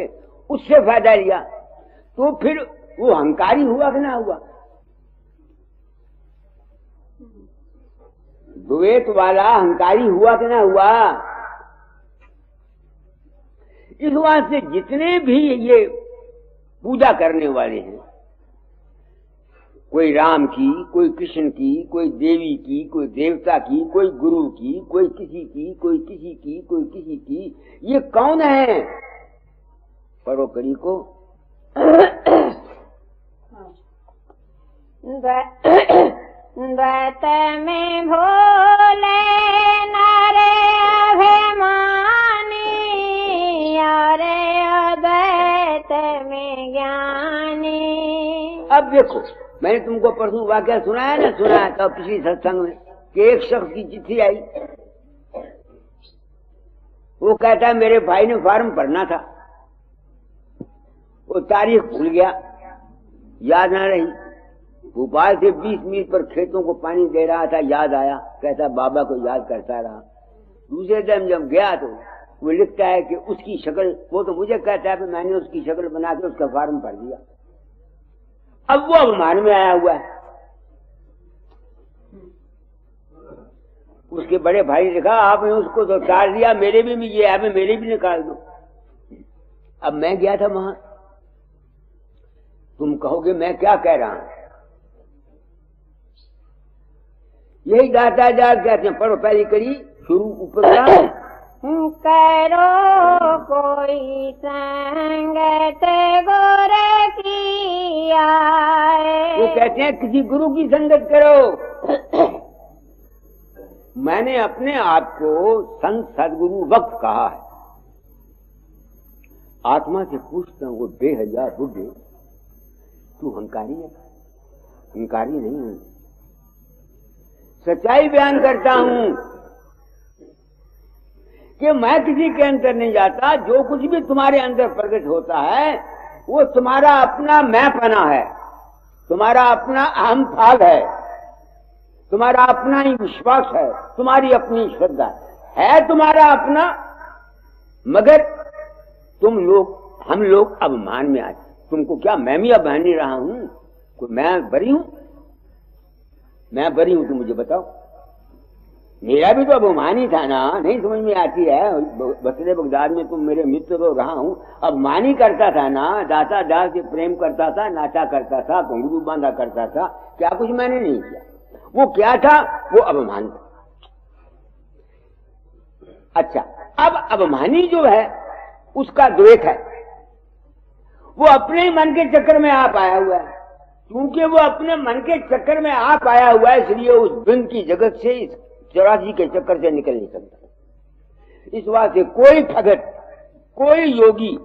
उससे फायदा लिया, तो फिर वो अहंकारी हुआ कि ना हुआ? द्वैत वाला अहंकारी हुआ कि ना हुआ? इस बात से जितने भी ये पूजा करने वाले हैं, कोई राम की, कोई कृष्ण की, कोई देवी की, कोई देवता की, कोई गुरु की, कोई किसी की, कोई किसी की, कोई किसी की, ये कौन है? परोपरी को द्वैत में भोले नारे अभिमानी, और अद्वैत में ज्ञानी। अब देखो, मैंने तुमको परसों वाक्य सुनाया ना, सुनाया था पिछली सत्संग में कि एक शख्स की चिट्ठी आई। वो कहता है मेरे भाई ने फॉर्म भरना था, वो तारीख भूल गया, याद ना रही। भोपाल से 20 मील पर खेतों को पानी दे रहा था, याद आया, कहता बाबा को याद करता रहा। दूसरे दिन जब गया तो वो लिखता है कि उसकी शक्ल, वो तो मुझे कहता है कि मैंने उसकी शक्ल बना के उसका फॉर्म भर दिया। अब वो अभिमान में आया हुआ है। उसके बड़े भाई ने लिखा आपने उसको तो टाल दिया, मेरे भी ये है, मेरे भी निकाल दो। अब मैं गया था वहां, तुम कहोगे मैं क्या कह रहा हूं? यही दाता जात कहते हैं, पढ़ो पहली कड़ी शुरू ऊपर करो कोई संगत गुरु की आए। वो कहते हैं किसी गुरु की संगत करो। मैंने अपने आप को संत सदगुरु वक्त कहा है। आत्मा से पूछता हूं, वो बेहया बुढ़े, तू अहंकारी है? अहंकारी नहीं हूं, सच्चाई बयान करता हूं कि मैं किसी के अंदर नहीं जाता। जो कुछ भी तुम्हारे अंदर प्रकट होता है वो तुम्हारा अपना मैंपना है, तुम्हारा अपना अहम भाव है, तुम्हारा अपना ही विश्वास है, तुम्हारी अपनी श्रद्धा है, तुम्हारा अपना। मगर तुम लोग, हम लोग अभिमान में आए। तुमको क्या मैं भी अभिमानी रहा हूं? कोई मैं बरी हूं? मैं बरी हूं, तुम मुझे बताओ। मेरा भी तो अभिमानी था ना, नहीं समझ में आती है। बसरे बगदाद में तुम मेरे मित्र तो रहा हूं, अभिमानी करता था ना, दाता दास से प्रेम करता था, नाचा करता था, घुंघरू बांधा करता था। क्या कुछ मैंने नहीं किया। वो क्या था? वो अभिमान था। अच्छा, अब अभिमानी जो है उसका द्वैत है। वो अपने ही मन के चक्कर में आप आया हुआ है। क्योंकि वो अपने मन के चक्कर में आप आया हुआ है, इसलिए उस द्वंद की जगत से, इस 84 के चक्कर से निकल नहीं सकता। इस बात से कोई भगत, कोई योगी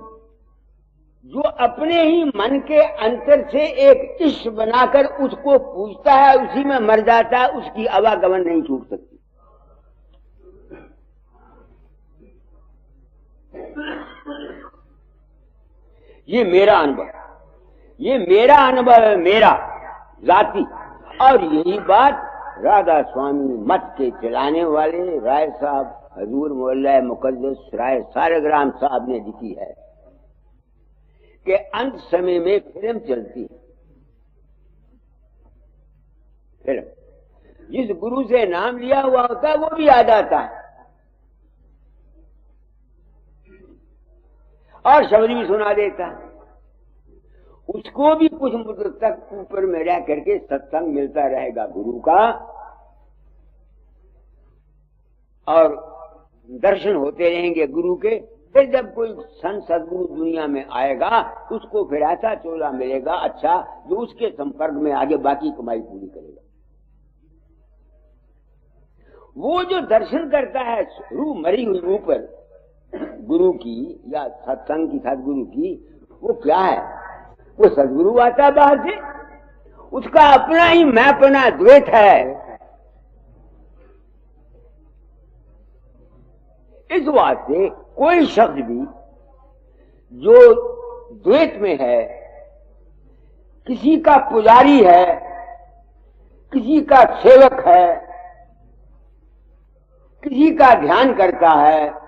जो अपने ही मन के अंतर से एक इष्ट बनाकर उसको पूछता है, उसी में मर जाता है, उसकी आवागमन नहीं छूट सकती। ये मेरा अनुभव, ये मेरा अनुभव है, मेरा जाति। और यही बात राधा स्वामी मठ के चलाने वाले राय साहब, हजूर मोहल्ला मुकद्दस राय सारग्राम साहब ने लिखी है कि अंत समय में फिल्म चलती है। फिल्म जिस गुरु से नाम लिया हुआ होता है वो भी याद आता है और शब्द भी सुना देता है। उसको भी कुछ मुद्दत तक ऊपर में रह करके सत्संग मिलता रहेगा गुरु का, और दर्शन होते रहेंगे गुरु के। फिर जब कोई संत सदगुरु दुनिया में आएगा, उसको फिर ऐसा चोला मिलेगा अच्छा, जो उसके संपर्क में आगे बाकी कमाई पूरी करेगा। वो जो दर्शन करता है रूह मरी हुई ऊपर गुरु की या सत्संग की, सदगुरु की, वो क्या है? वो सदगुरु आता है बाहर से, उसका अपना ही मैपना द्वैत है। इस बात से कोई शब्द भी जो द्वैत में है, किसी का पुजारी है, किसी का सेवक है, किसी का ध्यान करता है,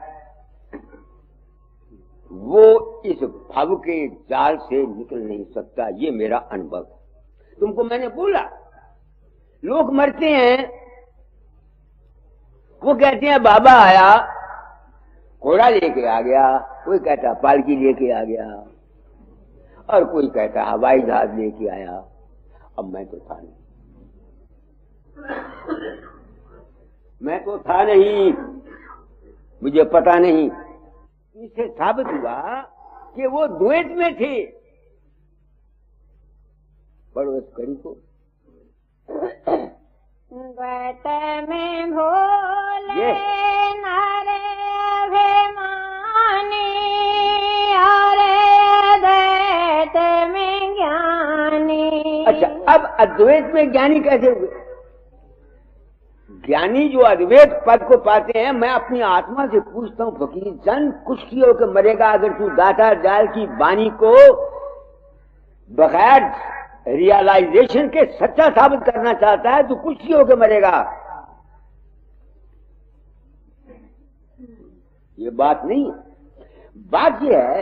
वो इस भव के जाल से निकल नहीं सकता। ये मेरा अनुभव। तुमको मैंने बोला, लोग मरते हैं, वो कहते हैं बाबा आया, घोड़ा लेके आ गया, कोई कहता पालकी लेके आ गया, और कोई कहता हवाई जहाज लेके आया। अब मैं तो था नहीं, मैं तो था नहीं, मुझे पता नहीं। इसे साबित हुआ कि वो द्वैत में थे। पढ़ो इस कड़ी को। द्वैत में भोले नारे अभिमानी, और द्वैत में ज्ञानी। अच्छा, अब अद्वैत में ज्ञानी कैसे हुए? ज्ञानी जो अद्वैत पद को पाते हैं, मैं अपनी आत्मा से पूछता हूं, फकीर जन कुछ ही होकर मरेगा। अगर तू दाता जाल की वाणी को बगैर रियलाइजेशन के सच्चा साबित करना चाहता है, तो कुछ ही होकर मरेगा। ये बात नहीं है। बात यह है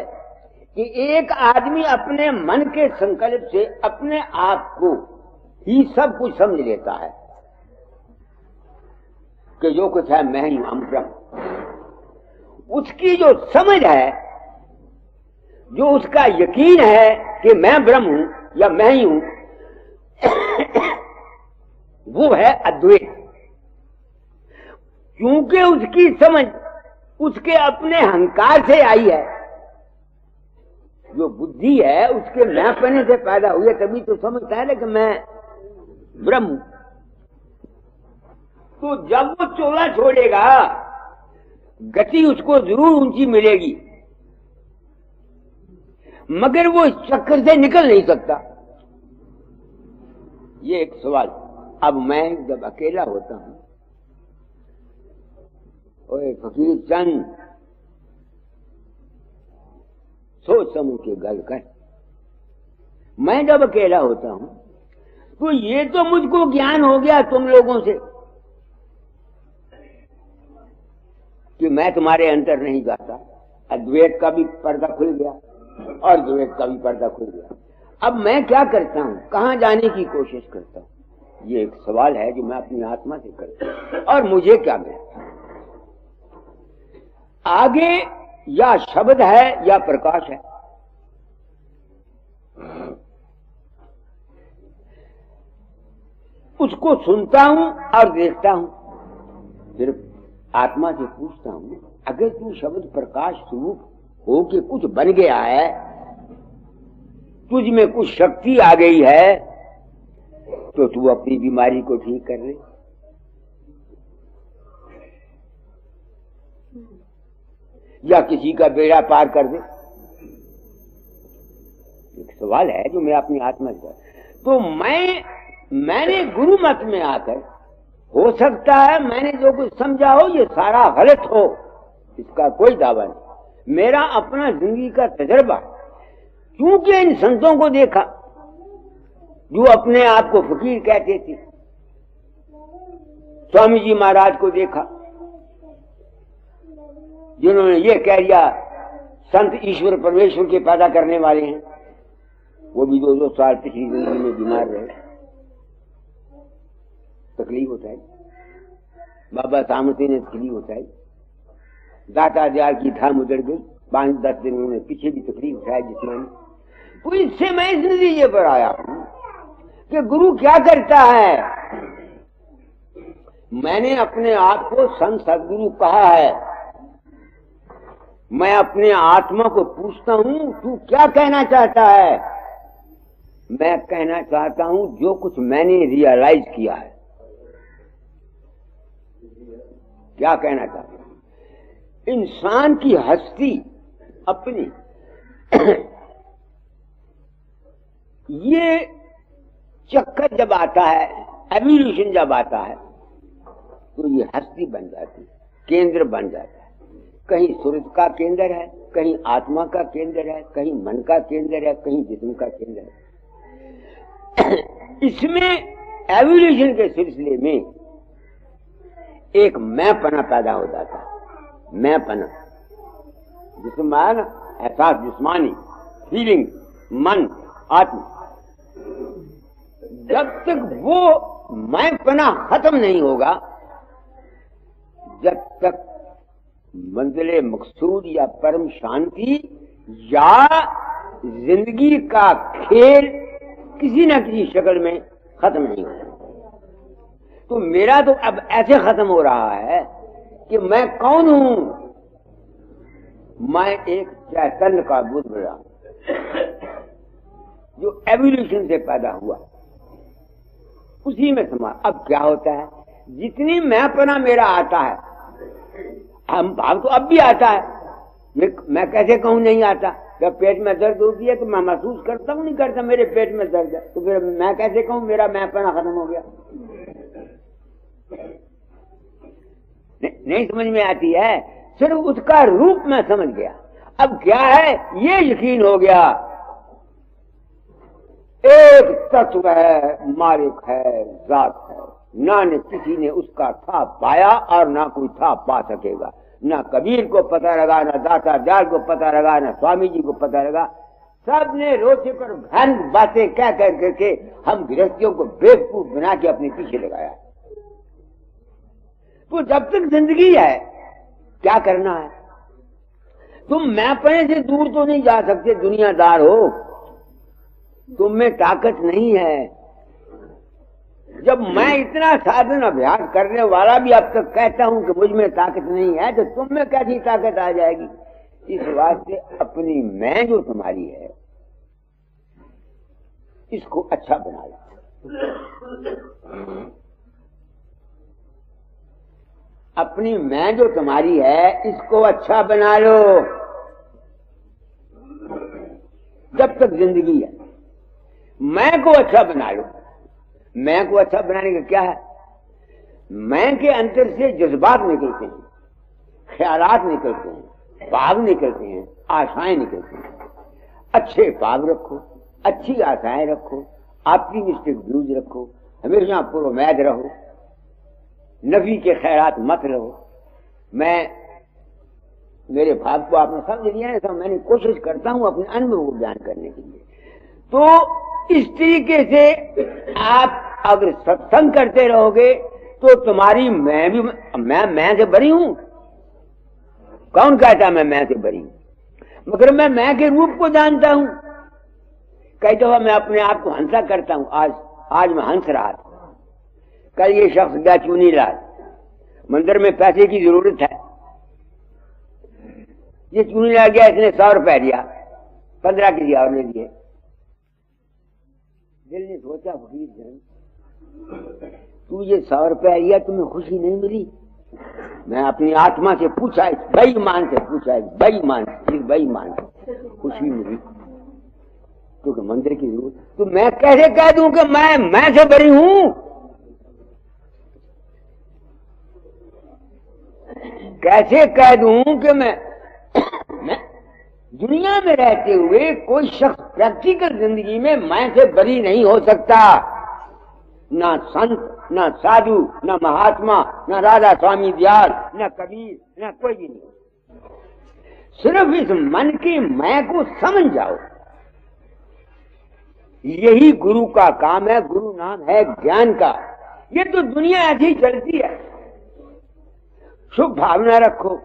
कि एक आदमी अपने मन के संकल्प से अपने आप को ही सब कुछ समझ लेता है कि जो कुछ है मैं ही हूं, ब्रह्म। उसकी जो समझ है, जो उसका यकीन है कि मैं ब्रह्म हूं या मैं ही हूं, वो है अद्वैत। क्योंकि उसकी समझ उसके अपने अहंकार से आई है। जो बुद्धि है उसके मैंपने से पैदा हुई है, तभी तो समझता है ना कि मैं ब्रह्म हूं। तो जब वो चोला छोड़ेगा, गति उसको जरूर ऊंची मिलेगी, मगर वो इस चक्कर से निकल नहीं सकता। ये एक सवाल। अब मैं जब अकेला होता हूं, ओए फकीर चंद, सोच समझ के गल कर। मैं जब अकेला होता हूं तो ये तो मुझको ज्ञान हो गया तुम लोगों से कि मैं तुम्हारे अंदर नहीं जाता। अद्वैत का भी पर्दा खुल गया और द्वैत का भी पर्दा खुल गया। अब मैं क्या करता हूं, कहां जाने की कोशिश करता हूं? ये एक सवाल है जो मैं अपनी आत्मा से करता हूं, और मुझे क्या मिला आगे? या शब्द है या प्रकाश है। उसको सुनता हूं और देखता हूं, सिर्फ आत्मा से पूछता हूं, अगर तू शब्द प्रकाश स्वरूप हो के कुछ बन गया है, तुझ में कुछ शक्ति आ गई है, तो तू अपनी बीमारी को ठीक कर ले। या किसी का बेड़ा पार कर दे। एक सवाल है जो मैं अपनी आत्मा से, तो मैंने गुरु मत में आकर, हो सकता है मैंने जो कुछ समझा हो ये सारा गलत हो, इसका कोई दावा नहीं। मेरा अपना जिंदगी का तजर्बा, क्योंकि इन संतों को देखा जो अपने आप को फकीर कहते थे, स्वामी जी महाराज को देखा जिन्होंने ये कह दिया संत ईश्वर परमेश्वर के पैदा करने वाले हैं, वो भी 2-2 साल पिछली जिंदगी में बीमार रहे, तकलीफ उठाई। बाबा सामर्थ्य ने तकलीफ उठाई, दाता दयाल की धाम उजड़ गई, 5-10 दिन उन्होंने पीछे भी तकलीफ उठाई जिसमें। तो इससे मैं इस नतीजे पर आया हूं कि गुरु क्या करता है। मैंने अपने आप को संत सदगुरु कहा है, मैं अपने आत्मा को पूछता हूं तू क्या कहना चाहता है। मैं कहना चाहता हूं जो कुछ मैंने रियलाइज किया है। क्या कहना चाहता हूं? इंसान की हस्ती अपनी ये चक्कर जब आता है, एवोल्यूशन जब आता है, तो ये हस्ती बन जाती है, केंद्र बन जाता है। कहीं सूरज का केंद्र है, कहीं आत्मा का केंद्र है, कहीं मन का केंद्र है, कहीं जिस्म का केंद्र है। इसमें एवोल्यूशन के सिलसिले में एक मैंपना पैदा हो जाता है। मैंपना जिसम आया ना, एहसास, जिस्मानी फीलिंग, मन, आत्मा। जब तक वो मैंपना खत्म नहीं होगा, जब तक मंजिले मकसूद या परम शांति या जिंदगी का खेल किसी न किसी शक्ल में खत्म नहीं होगा। तो मेरा तो अब ऐसे खत्म हो रहा है कि मैं कौन हूं? मैं एक चैतन्य का बुद्ध बड़ा जो एवोल्यूशन से पैदा हुआ, उसी में समा। अब क्या होता है, जितनी मैंपना मेरा आता है, हम भाव तो अब भी आता है, मैं कैसे कहूं नहीं आता। जब पेट में दर्द होती है तो मैं महसूस करता हूं, नहीं करता मेरे पेट में दर्द है, तो फिर मैं कैसे कहूं मेरा मैंपना खत्म हो गया। नहीं समझ में आती है, सिर्फ उसका रूप में समझ गया। अब क्या है, ये यकीन हो गया एक तत्व है, मालिक है, जात है, ना ने किसी ने उसका था पाया और ना कोई था पा सकेगा। ना कबीर को पता लगा, ना दाता दयाल को पता लगा, ना स्वामी जी को पता लगा। सबने रोचे पर भ्रांत बातें कह कर करके हम गृहस्थियों को बेवकूफ बना के अपने पीछे लगाया। तो जब तक जिंदगी है क्या करना है? तुम मैंपने से दूर तो नहीं जा सकते, दुनियादार हो, तुम में ताकत नहीं है। जब मैं इतना साधन अभ्यास करने वाला भी अब तक कहता हूं कि मुझ में ताकत नहीं है, तो तुम में कैसी ताकत आ जाएगी? इस वास्ते अपनी मैं जो तुम्हारी है इसको अच्छा बना लो। अपनी मैं जो तुम्हारी है इसको अच्छा बना लो जब तक जिंदगी है। मैं को अच्छा बना लो। मैं को अच्छा बनाने का क्या है? मैं के अंतर से जज्बात निकलते हैं, ख्यालात निकलते हैं, भाव निकलते हैं, आशाएं निकलती हैं। अच्छे भाव रखो, अच्छी आशाएं रखो, ऑप्टिमिस्टिक व्यूज रखो, हमेशा पुरोमैद रहो, नफी के ख्यालात मत रहो। मेरे भाव को आपने समझ लिया है, सब मैंने कोशिश करता हूं अपने अनुभव को बयान करने के लिए। तो इस तरीके से आप अगर सत्संग करते रहोगे तो तुम्हारी मैं से बरी हूं। कौन कहता मैं से बरी हूं? मगर मैं के रूप को जानता हूं। कई दफा मैं अपने आप को हंसा करता हूं। आज मैं हंस रहा था। कल ये शख्स गया चुनीलाल, मंदिर में पैसे की जरूरत है। ये चुनीलाल गया, इसने 100 रुपए दिया, 15 किसी और ने दिए। दिल ने सोचा फकीर जन, तू ये 100 रुपया लिया, तुम्हें खुशी नहीं मिली? मैं अपनी आत्मा से पूछा, इस बेईमान से पूछा, इस बेईमान से खुशी मिली क्योंकि मंदिर की जरूरत। तो मैं कैसे कह दूं कि मैं से बरी हूं? कैसे कह दूं कि मैं दुनिया में रहते हुए कोई शख्स प्रैक्टिकल जिंदगी में मैं से बरी नहीं हो सकता। ना संत, ना साधु, ना महात्मा, ना राधा स्वामी दयाल, ना कबीर, ना कोई भी नहीं। सिर्फ इस मन के मैं को समझ जाओ, यही गुरु का काम है। गुरु नाम है ज्ञान का। ये तो दुनिया ऐसी ही चलती है। शुभ भावना रखो,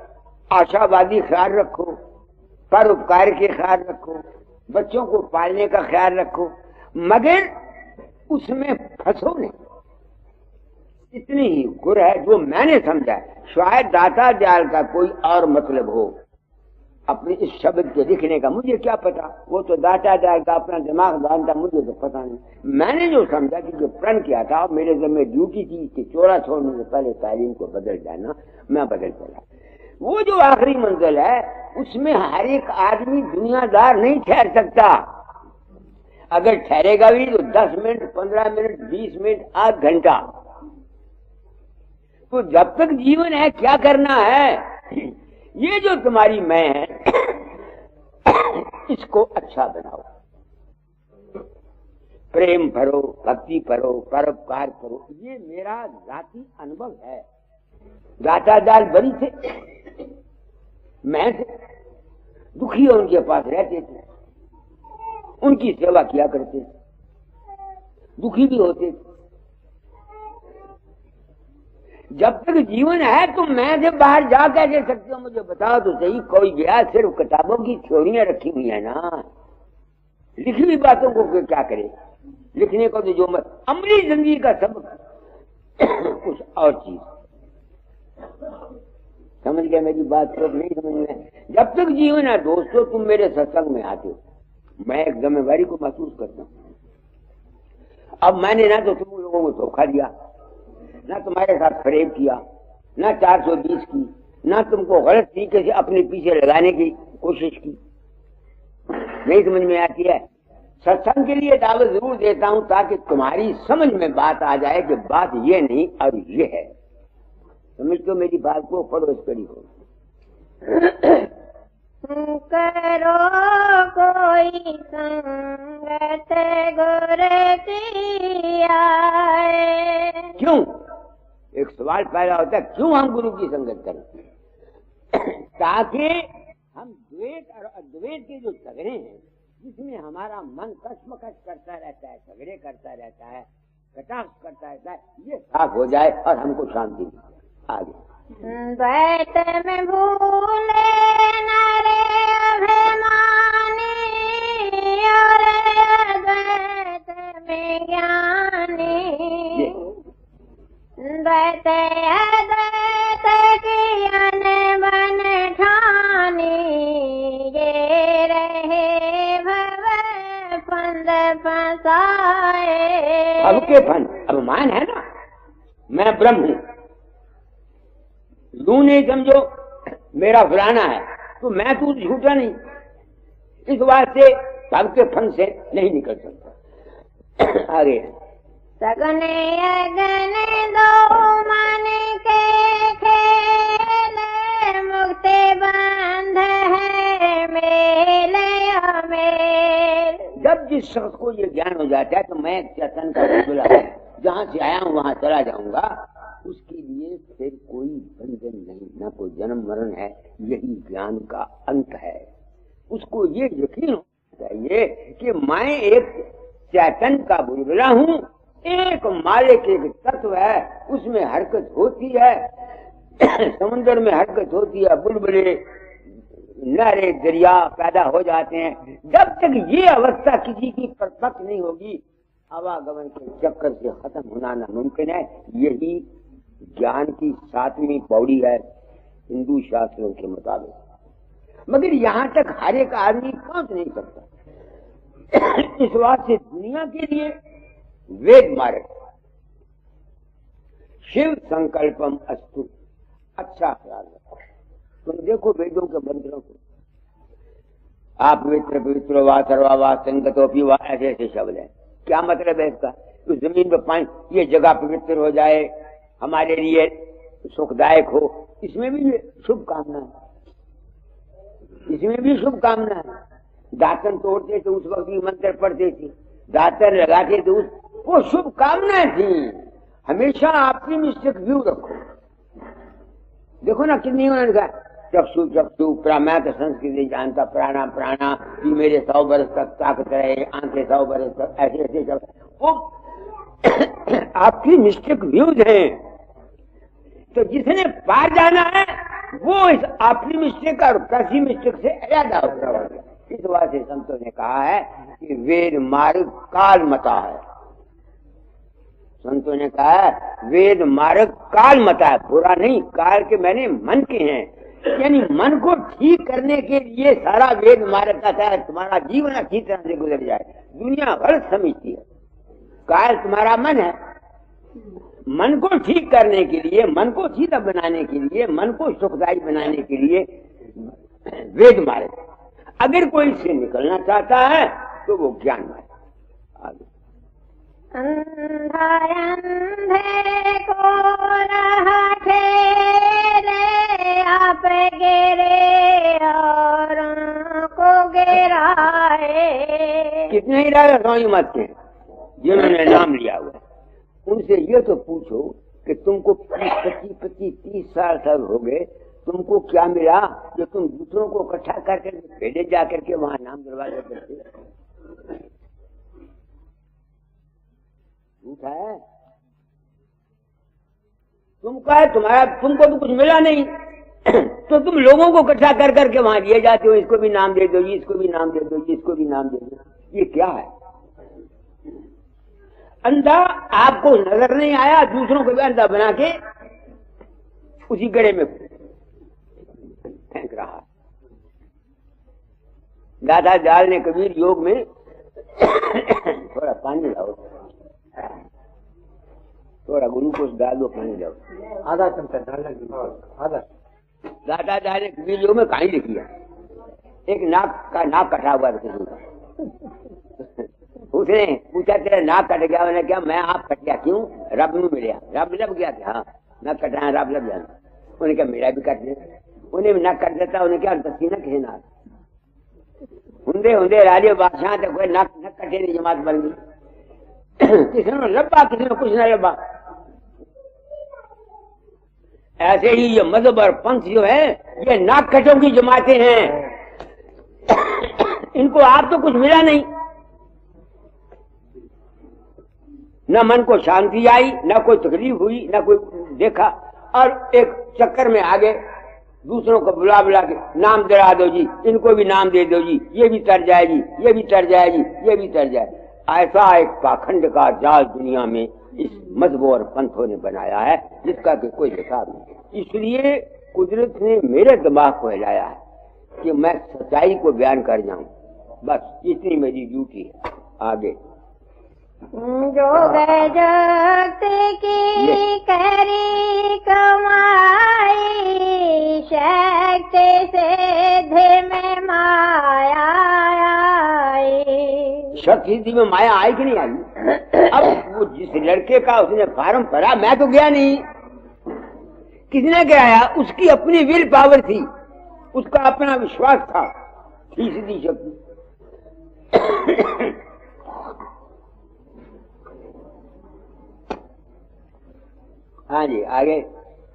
आशावादी ख्याल रखो, परोपकार के ख्याल रखो, बच्चों को पालने का ख्याल रखो, मगर उसमें फंसो नहीं। इतनी ही गुर है जो मैंने समझा। शायद दाता दयाल का कोई और मतलब हो अपने इस शब्द के लिखने का, मुझे क्या पता। वो तो दाता दयाल का अपना दिमाग जानता, मुझे तो पता नहीं। मैंने जो समझा कि जो प्रण किया था, मेरे ज़िम्मे ड्यूटी थी कि चोरा छोड़ने से पहले तालीम को बदल जाना, मैं बदल चला। वो जो आखिरी मंजिल है, उसमें हर एक आदमी दुनियादार नहीं ठहर सकता। अगर ठहरेगा भी तो 10 मिनट, 15 मिनट, 20 मिनट, आध घंटा। तो जब तक जीवन है क्या करना है? ये जो तुम्हारी मैं है, इसको अच्छा बनाओ, प्रेम भरो, भक्ति करो, परोपकार करो। ये मेरा जाति अनुभव है। दाता दाल बड़ी थे, मैं थे, दुखी उनके पास रहते थे, उनकी सेवा किया करते थे, दुखी भी होते थे। जब तक जीवन है तो मैं से बाहर जा कैसे सकते हो? मुझे बताओ तो सही। कोई गया, सिर्फ किताबों की थ्योरियां रखी हुई है ना, लिखी हुई बातों को क्या करे? लिखने को तो जो मत, अमली जिंदगी का सब कुछ और चीज। समझ गए मेरी बात को? नहीं समझ में? जब तक जीवन है दोस्तों, तुम मेरे सत्संग में आते हो, मैं एक जिम्मेवारी को महसूस करता हूँ। अब मैंने ना तो तुम लोगों को धोखा दिया, ना तुम्हारे साथ फरेब किया, ना 420 की, ना तुमको गलत तरीके से अपने पीछे लगाने की कोशिश की। नहीं समझ में आती है? सत्संग के लिए दावत जरूर देता हूं ताकि तुम्हारी समझ में बात आ जाए कि बात ये नहीं और ये है। समझ तो मेरी बात को, पढ़ो इस कड़ी को। करो कोई संगत गुर की आए। क्यों? एक सवाल पैदा होता है, क्यों हम गुरु की संगत करें? ताकि हम द्वैत और अद्वैत के जो झगड़े हैं, जिसमें हमारा मन कश्मकश करता रहता है, झगड़े करता रहता है, कटाक्ष करता रहता है, ये साफ हो जाए और हमको शांति मिले। आगे द्वैत में भूले नरे अभिमानी और अद्वैत में ज्ञानी। द्वैत अद्वैत की अनबन ठानी, ये रहे भव फंद फंसाए। अब के फन अभिमान है ना, मैं ब्रह्म हूं, यूं नहीं समझो मेरा फलाना है तो मैं तू झूठा नहीं। इस बात से भव के फन से नहीं निकल सकता। आगे सगुने अगने दो मन के खेल, मुक्ति बंध है मेल मेल। जब जिस शख्स को ये ज्ञान हो जाता है तो मैं चेतन का बुलबुला जहां से आया हूं वहां चला जाऊंगा, उसके लिए फिर कोई बंधन नहीं, ना कोई जन्म मरण है। यही ज्ञान का अंत है। उसको ये यकीन होना चाहिए कि मैं एक चैतन का बुलबुला हूं एक मालिक एक तत्व है, उसमें हरकत होती है। समुद्र में हरकत होती है, बुलबुले नहरे दरिया पैदा हो जाते हैं। जब तक ये अवस्था किसी की परिपक्व नहीं होगी, आवागमन के चक्कर से खत्म होना नामुमकिन है। यही ज्ञान की 7वीं पौड़ी है हिंदू शास्त्रों के मुताबिक, मगर यहाँ तक हर एक आदमी पहुंच नहीं सकता। इस बात से दुनिया के लिए वेद मार्ग, शिव संकल्पम अस्तु, अच्छा ख्याल रखो। तुम देखो वेदों के मंत्रों को, आप पवित्र पवित्र वा सर्वा संगतोपी वा, ऐसे ऐसे शब्द हैं। क्या मतलब है इसका? तो जमीन पर पानी, ये जगह पवित्र हो जाए, हमारे लिए सुखदायक हो, इसमें भी शुभकामना है, इसमें भी शुभकामना है। दातन तोड़ते तो उस वक्त भी मंत्र पढ़ते थे, दातन लगाते तो वो शुभकामनाएं थी। हमेशा ऑप्टिमिस्टिक व्यू रखो। देखो ना कितनी उन्होंने कहा चक्षु चक्षु मैं तो संस्कृति जानता, प्राणा प्राणा, कि मेरे 100 वर्ष तक ताकत रहे, आंखें 100 वर्ष तक, ऐसे ऐसे सब वो आपकी मिस्टेक व्यूज हैं। तो जिसने पार जाना है वो इस आपकी मिस्टेक और पैसी मिस्टेक से ज्यादा होगा। इस बात से संतों ने कहा है कि वेद मार्ग काल मता है। संतों ने कहा है वेद मार्ग काल मता है, बुरा नहीं, काल के मैंने मन के हैं, यानी मन को ठीक करने के लिए सारा वेद मार्ग का है। तुम्हारा जीवन अच्छी तरह से गुजर जाए, दुनिया गलत समझती है। काल तुम्हारा मन है, मन को ठीक करने के लिए, मन को सीधा बनाने के लिए, मन को सुखदायी बनाने के लिए वेद मार्ग। अगर कोई इससे निकलना चाहता है तो वो ज्ञान मार्ग। आगे अंधा अंधे को राह ठेले, आप गिरे और को गिराए। कितने ही राजा स्वामी मत के जिन्होंने नाम लिया हुआ, उनसे ये तो पूछो कि तुमको 25-30 साल हो गए, तुमको क्या मिला जो तुम दूसरों को इकट्ठा करके भेजे जाकर के वहां नाम दरवाजा करते? झूठा है। तुम कहे तुम्हारा, तुमको तो कुछ मिला नहीं, तो तुम लोगों को इकट्ठा कर करके वहां दिए जाते हो, इसको भी नाम दे दो, इसको भी नाम दे दो, इसको भी नाम दे दो। ये क्या है? अंधा आपको नजर नहीं आया, दूसरों को भी अंधा बना के उसी गड्ढे में फेंक रहा। दादा जाल ने कबीर योग में थोड़ा पानी लाओ, थोड़ा ग्लूकोज डाल दो, पानी लाओ, आधा चमचा डालना, आधा। दादा जाल ने कबीर योग में कहानी लिखी है, एक नाक कटा हुआ था किसी का। उसने पूछा तेरा नाक कट गया? मैंने क्या, मैं आप कट गया क्यों? रब में मिले, रब लब गया था। हाँ, नक कटा, रब लब गया। उन्हें क्या मेरा भी कट दे, उन्हें भी नक कट देता, उन्हें क्या दस्ती न किसी नाक हुंदे हुंदे राजे बादशाह तक कोई नक कटे नहीं, जमात बन गई। किसी ने लब्बा, किसी ने कुछ न लब्बा। ऐसे ही ये मजहब और पंथ जो है, ये नाक कटों की जमातें हैं। इनको आप तो कुछ मिला नहीं, न मन को शांति आई, न कोई तकलीफ हुई, न कोई देखा, और एक चक्कर में आगे दूसरों को बुला बुला के नाम दिला दो जी, इनको भी नाम दे दो जी, ये भी तर जाएगी, ये भी तर जाएगी, ये भी तर जाए। ऐसा एक पाखंड का जाल दुनिया में इस मजहब और पंथों ने बनाया है, जिसका कि कोई हिसाब नहीं। इसलिए कुदरत ने मेरे दिमाग को हिलाया है कि मैं सच्चाई को बयान कर जाऊं, बस इतनी मेरी ड्यूटी है। आगे जोग जगत की करी कमाई, शक्ति सिद्धि में माया आई। शक्ति सिद्धि में माया आई कि नहीं आई? अब वो जिस लड़के का उसने फार्म भरा, मैं तो गया नहीं, किसने गिराया? उसकी अपनी विल पावर थी, उसका अपना विश्वास था, थी सीधी शक्ति। हाँ जी, आगे।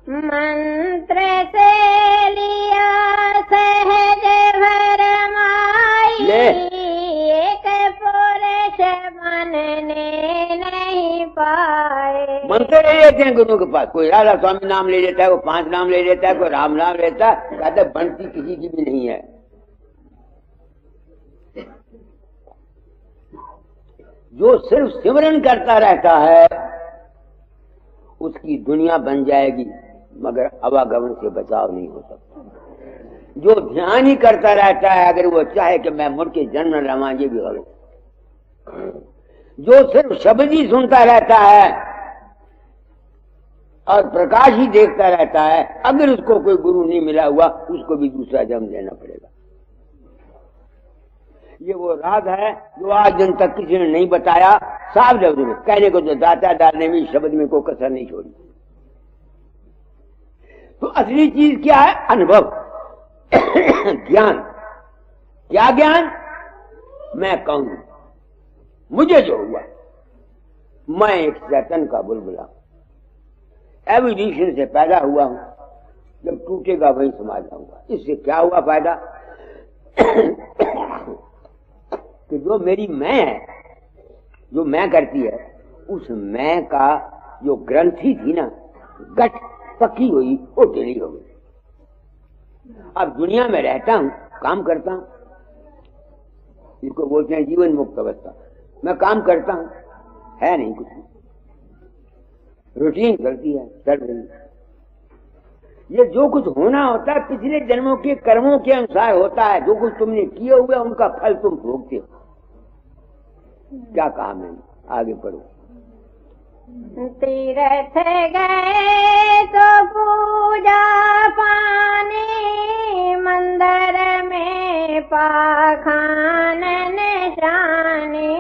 मंत्र से लिया सहज भरमाई, एक पुरुष बनने नहीं चलते रह जाते हैं गुरु के पास। कोई राधा स्वामी नाम ले लेता है, कोई 5 नाम ले लेता है, कोई राम नाम लेता है, कहते बनती किसी की भी नहीं है। जो सिर्फ सिमरन करता रहता है उसकी दुनिया बन जाएगी, मगर आवागमन से बचाव नहीं हो सकता। जो ध्यान ही करता रहता है, अगर वो चाहे कि मैं मुड़ के जन्म न लवां, ये भी गलत। जो सिर्फ शब्द ही सुनता रहता है और प्रकाश ही देखता रहता है, अगर उसको कोई गुरु नहीं मिला हुआ, उसको भी दूसरा जन्म लेना पड़ेगा। ये वो राज है जो आज दिन तक किसी ने नहीं बताया। साफ लफ्ज में कहने को जो दाता डालने में शब्द में कोई कसर नहीं छोड़ी। तो असली चीज क्या है? अनुभव, ज्ञान। क्या ज्ञान? मैं कौन हूं, मुझे जो हुआ, मैं एक चेतन का बुलबुला, एवोल्यूशन से पैदा हुआ हूं, जब टूटेगा वही समा जाऊंगा। इससे क्या हुआ फायदा? कि जो मेरी मैं है, जो मैं करती है, उस मैं का जो ग्रंथि थी ना, गठ पकी हुई, वो टेढ़ी हो गई। अब दुनिया में रहता हूं, काम करता हूं, इसको बोलते हैं जीवन मुक्त अवस्था। मैं काम करता हूं, है नहीं कुछ, रूटीन चलती है, चल रही। ये जो कुछ होना होता है पिछले जन्मों के कर्मों के अनुसार होता है। जो कुछ तुमने किए हुए उनका फल तुम भोगते हो। क्या कहा मैंने? आगे पढ़ो। तीर्थ गए तो पूजा पानी, मंदिर में पाखान निशानी,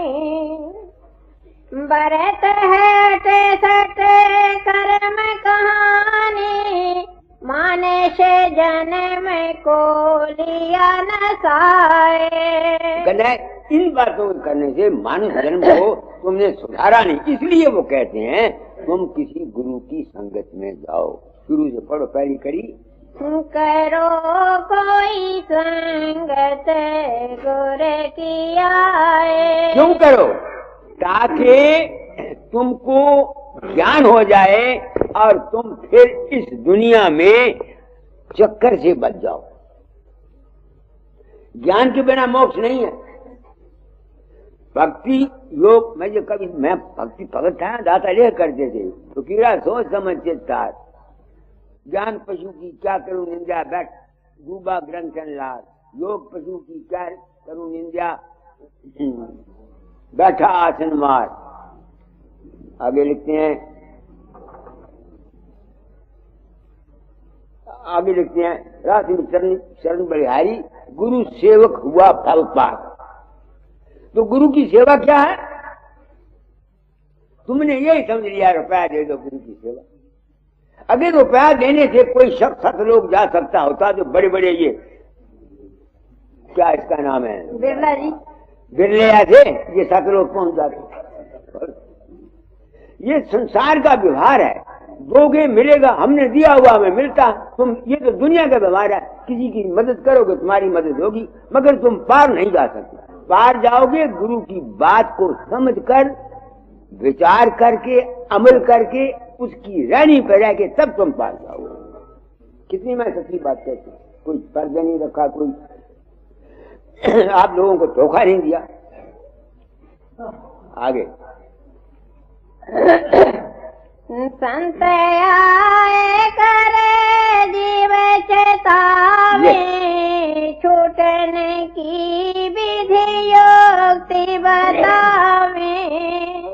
बरत हट सट कर्म कहानी, माने से जन्म को लिया न साए। इन बातों को करने से मानव जन्म को तुमने सुधारा नहीं। इसलिए वो कहते हैं तुम किसी गुरु की संगत में जाओ। शुरू से पढ़ो, पहली कड़ी। करो कोई संगत गुरु की आए। क्यों करो? ताकि तुमको ज्ञान हो जाए और तुम फिर इस दुनिया में चक्कर से बच जाओ। ज्ञान के बिना मोक्ष नहीं है। भक्ति योग में जो कभी मैं भक्ति भगत था, दाता ले करते थे तो कीड़ा सोच समझ चित्ता, ज्ञान पशु की क्या करूं निंदा, बैठ डूबा ग्रंथन लाल, योग पशु की क्या करूं निंदा, बैठा आसन मार। आगे लिखते हैं, राशि में शरण बलिहारी, गुरु सेवक हुआ फल पार। तो गुरु की सेवा क्या है? तुमने यही समझ लिया रुपया दे दो गुरु की सेवा। अगर रुपया देने से कोई शख्स 7 लोग जा सकता होता तो बड़े बड़े ये क्या इसका नाम है, बिरला जी, बिरले ऐसे ये 7 लोग पहुंच जाते। ये संसार का व्यवहार है, दोगे मिलेगा, हमने दिया हुआ हमें मिलता। तुम ये तो दुनिया का व्यवहार है, किसी की मदद करोगे तुम्हारी मदद होगी, मगर तुम पार नहीं जा सकते। पार जाओगे गुरु की बात को समझकर, विचार करके, अमल करके, उसकी रहनी पर रह के, तब तुम पार जाओगे। कितनी मैं सच्ची बात कहती हूँ। कोई पर्दा नहीं रखा, कोई आप लोगों को धोखा नहीं दिया। आगे संत आए करे जीव चेतावे, छूटने की विधि युक्ति बतावे।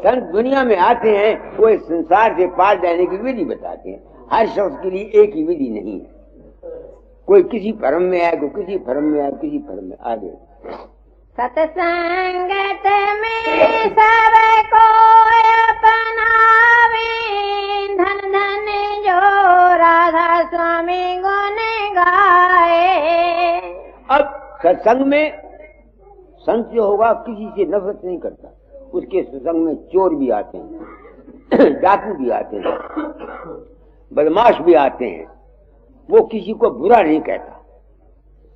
संत दुनिया में आते हैं, वो इस संसार से पार जाने की विधि बताते हैं। हर शख्स के लिए एक ही विधि नहीं है। कोई किसी भ्रम में है, कोई किसी भ्रम में है, किसी भ्रम में। आगे सत्संगत में सब को अपनावे, धन धन जो राधा स्वामी गुण गाए। अब सत्संग में संत जो होगा किसी से नफरत नहीं करता। उसके सत्संग में चोर भी आते हैं, डाकू भी आते हैं, बदमाश भी आते हैं। वो किसी को बुरा नहीं कहता।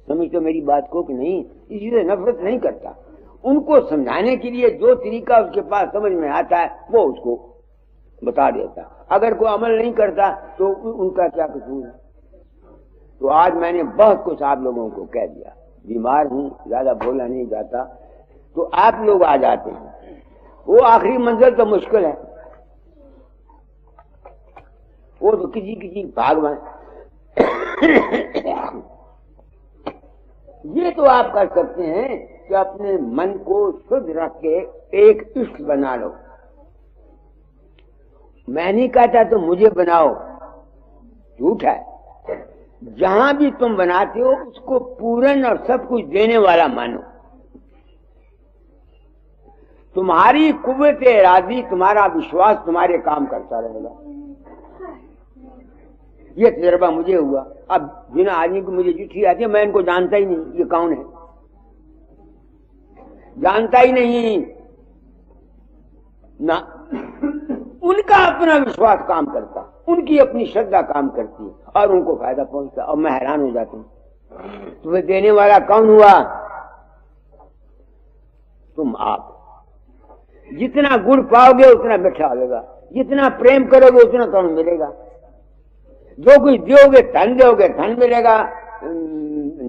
समझ तो मेरी बात को कि नहीं? किसी से नफरत नहीं करता। उनको समझाने के लिए जो तरीका उसके पास समझ में आता है वो उसको बता देता। अगर कोई अमल नहीं करता तो उनका क्या कसूर है। तो आज मैंने बहुत कुछ आप लोगों को कह दिया। बीमार हूं, ज्यादा बोला नहीं जाता, तो आप लोग आ जाते हैं। वो आखिरी मंजिल तो मुश्किल है, वो तो किसी किसी भागवान। ये तो आप कर सकते हैं कि अपने मन को शुद्ध रख के एक इष्ट बना लो। मैं नहीं कहता तो मुझे बनाओ, झूठ है। जहां भी तुम बनाते हो उसको पूर्ण और सब कुछ देने वाला मानो। तुम्हारी कुव्वत इरादी, तुम्हारा विश्वास तुम्हारे काम करता रहेगा। ये तजर्बा मुझे हुआ। अब बिना आदमी को मुझे चिट्ठी आती है, मैं इनको जानता ही नहीं, ये कौन है, जानता ही नहीं ना। उनका अपना विश्वास काम करता, उनकी अपनी श्रद्धा काम करती है और उनको फायदा पहुंचता, और मैं हैरान हो जाता हूं। तुम्हें देने वाला कौन हुआ? तुम आप। जितना गुण पाओगे उतना मीठा होगा, जितना प्रेम करोगे उतना तुम्हें मिलेगा। जो कुछ दोगे धन दोगे धन मिलेगा,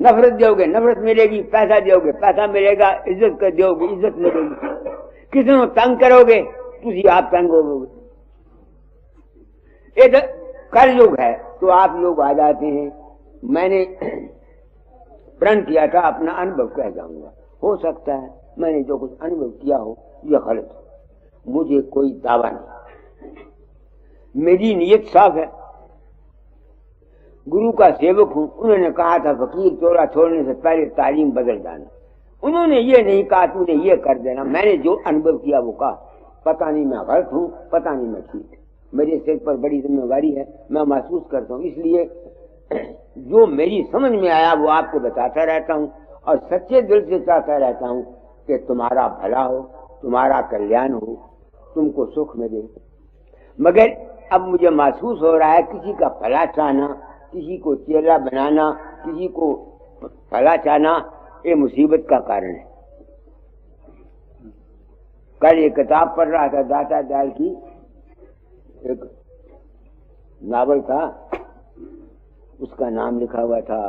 नफरत दोगे नफरत मिलेगी, पैसा दोगे पैसा मिलेगा, इज्जत कर दोगे इज्जत मिलेगी। किसी को तंग करोगे तुझे आप तंग होगे। ये कलयुग है। तो आप लोग आ जाते हैं। मैंने प्रण किया था, अपना अनुभव कह जाऊंगा। हो सकता है मैंने जो कुछ अनुभव किया हो यह गलत हो, मुझे कोई दावा नहीं। मेरी नीयत साफ है, गुरु का सेवक हूं। उन्होंने कहा था फकीर चोरा छोड़ने से पहले तालीम बदल जाना। उन्होंने ये नहीं कहा तूने ये कर देना। मैंने जो अनुभव किया वो कहा। पता नहीं मैं गलत हूं, पता नहीं मैं ठीक। मेरे सिर पर बड़ी जिम्मेवारी है, मैं महसूस करता हूं। इसलिए जो मेरी समझ में आया वो आपको बताता रहता हूं और सच्चे दिल से चाहता रहता हूं कि तुम्हारा भला हो, तुम्हारा कल्याण हो, तुमको सुख मिले। मगर अब मुझे महसूस हो रहा है किसी का भला चाहना, किसी को चेला बनाना, किसी को भला चाहना, ये मुसीबत का कारण है। कल एक किताब पढ़ रहा था, दाता दयाल की एक नावल था, उसका नाम लिखा हुआ था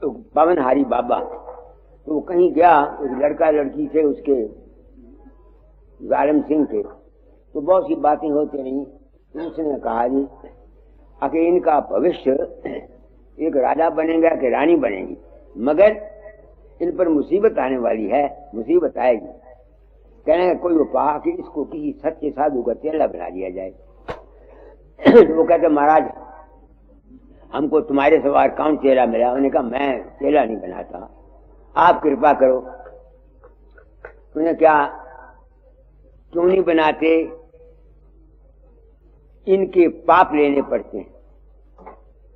तो पवनहारी बाबा। तो वो कहीं गया, एक लड़का लड़की थे उसके, जालिम सिंह थे, तो बहुत सी बातें होती रही। उसने कहा जी कि इनका भविष्य एक राजा बनेगा कि रानी बनेगी, मगर इन पर मुसीबत आने वाली है, मुसीबत आएगी। कहने का कोई उपाय कि इसको किसी सच्चे साधु का चेला बना दिया जाए। तो वो कहते महाराज हमको तुम्हारे सवार कौन चेला मिला? उन्होंने कहा मैं चेला नहीं बनाता, आप कृपा करो। उन्होंने क्या क्यों नहीं बनाते? इनके पाप लेने पड़ते हैं,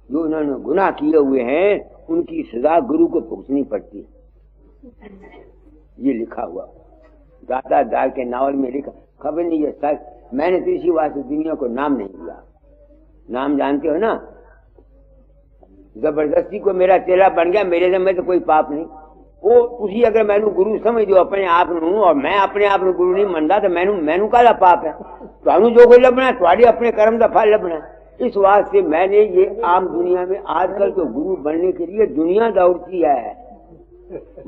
जो उन्होंने गुनाह किए हुए हैं उनकी सजा गुरु को भुगतनी पड़ती है। ये लिखा हुआ दाता दाल के नावल में लिखा। खबर नहीं है सच, मैंने तो इसी वास्ते दुनिया को नाम नहीं दिया। नाम जानते हो ना, जबरदस्ती को मेरा चेला बन गया, मेरे में तो कोई पाप नहीं। वो उसी अगर मैनू गुरु समझ दो अपने आप नू, और मैं अपने आप ਨੂੰ गुरु नहीं मनता तो मैनू काला पाप है? ਤੁਹਾਨੂੰ जो कोई लभना तुम्हारे अपने कर्म का फल लभना। इस वास्ते मैंने ये आम दुनिया में आजकल तो गुरु बनने के लिए दुनिया दौड़ती है,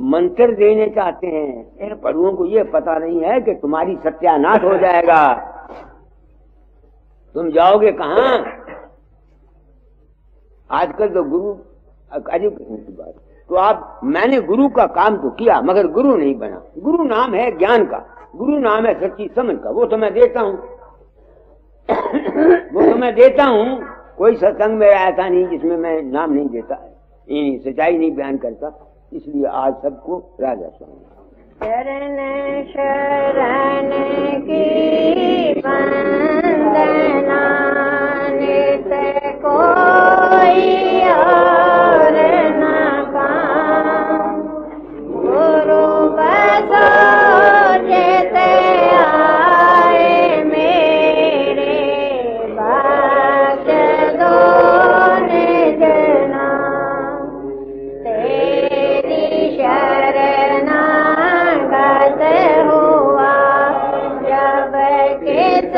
मंत्र देने चाहते हैं। इन पढ़ुओं को ये पता नहीं है कि तुम्हारी सत्यानाश हो जाएगा, तुम जाओगे कहाँ। आजकल तो गुरु अजीब किस्म की बात। तो आप, मैंने गुरु का काम तो किया मगर गुरु नहीं बना। गुरु नाम है ज्ञान का, गुरु नाम है सच्ची समझ का, वो तो मैं देता हूँ वो तो मैं देता हूँ। कोई सत्संग में ऐसा नहीं जिसमें मैं नाम नहीं देता, सच्चाई नहीं बयान करता। इसलिए आज सबको राजा स्वामी शरण शरण की वंदना नित कोई और न काम। गुरु बसो जेते आए मेरे, बख्श दो निज नाम। तेरी शरणागत हुआ जब किस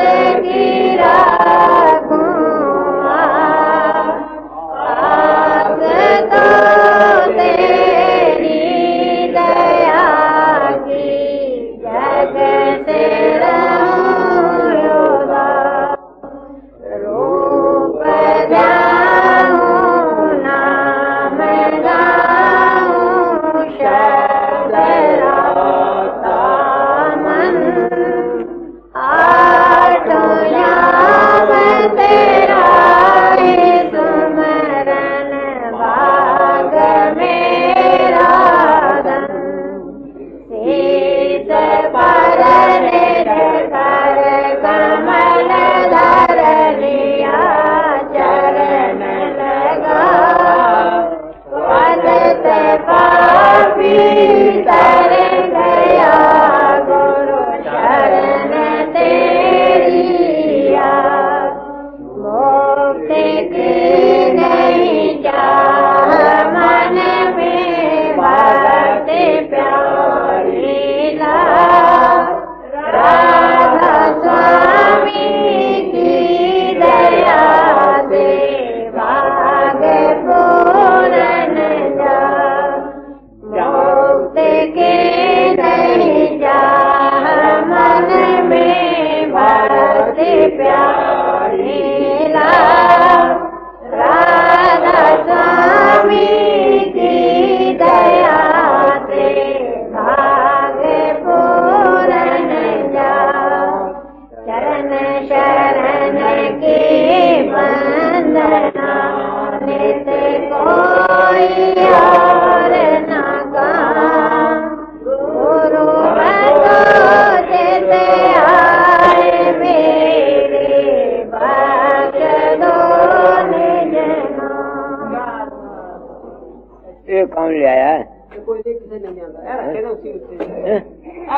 ये कौन ले आया है? कोई देख किसे नहीं आता यार, रखे दो उसी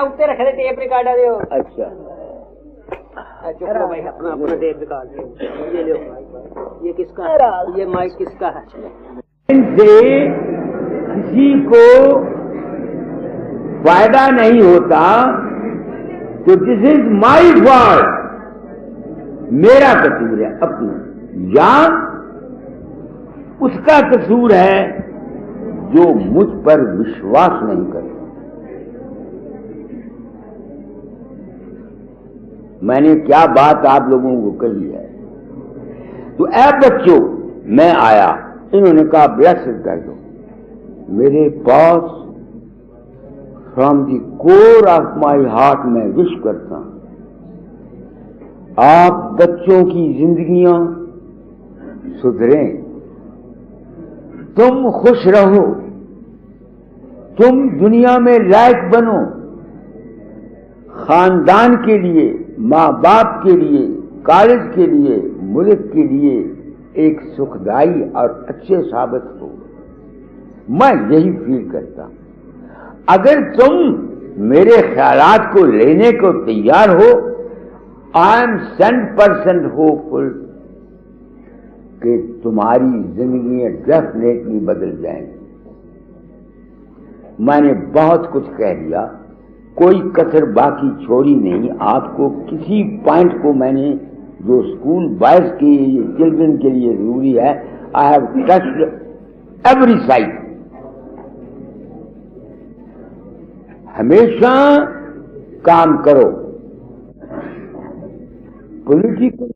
उत्ते रखे दे टेप रिकॉर्ड आ दियो। अच्छा चुप लो भाई, अपना अपना टेप रिकॉर्ड ये लो। ये किसका है? ये माइक किसका है? इनसे किसी को फायदा नहीं होता तो दिस इज माई फॉल्ट, मेरा कसूर है अपना, या उसका कसूर है जो मुझ पर विश्वास नहीं करता। मैंने क्या बात आप लोगों को कही है। तो ऐ बच्चों, मैं आया, इन्होंने कहा ब्लेस्ड कर दो। मेरे पास from the core of my heart मैं विश करता हूं आप बच्चों की जिंदगियां सुधरें, तुम खुश रहो, तुम दुनिया में लायक बनो, खानदान के लिए, माँ बाप के लिए, कॉलेज के लिए, मुल्क के लिए एक सुखदाई और अच्छे साबित हो। मैं यही फील करता हूं। अगर तुम मेरे ख्यालात को लेने को तैयार हो, आई एम 100% होपफुल कि तुम्हारी जिंदगी डेफिनेटली बदल जाएंगी। मैंने बहुत कुछ कह दिया, कोई कसर बाकी छोड़ी नहीं। आपको किसी पॉइंट को मैंने जो स्कूल बॉयज के चिल्ड्रन के लिए जरूरी है, I have touched every side. हमेशा काम करो, पॉलिटिकल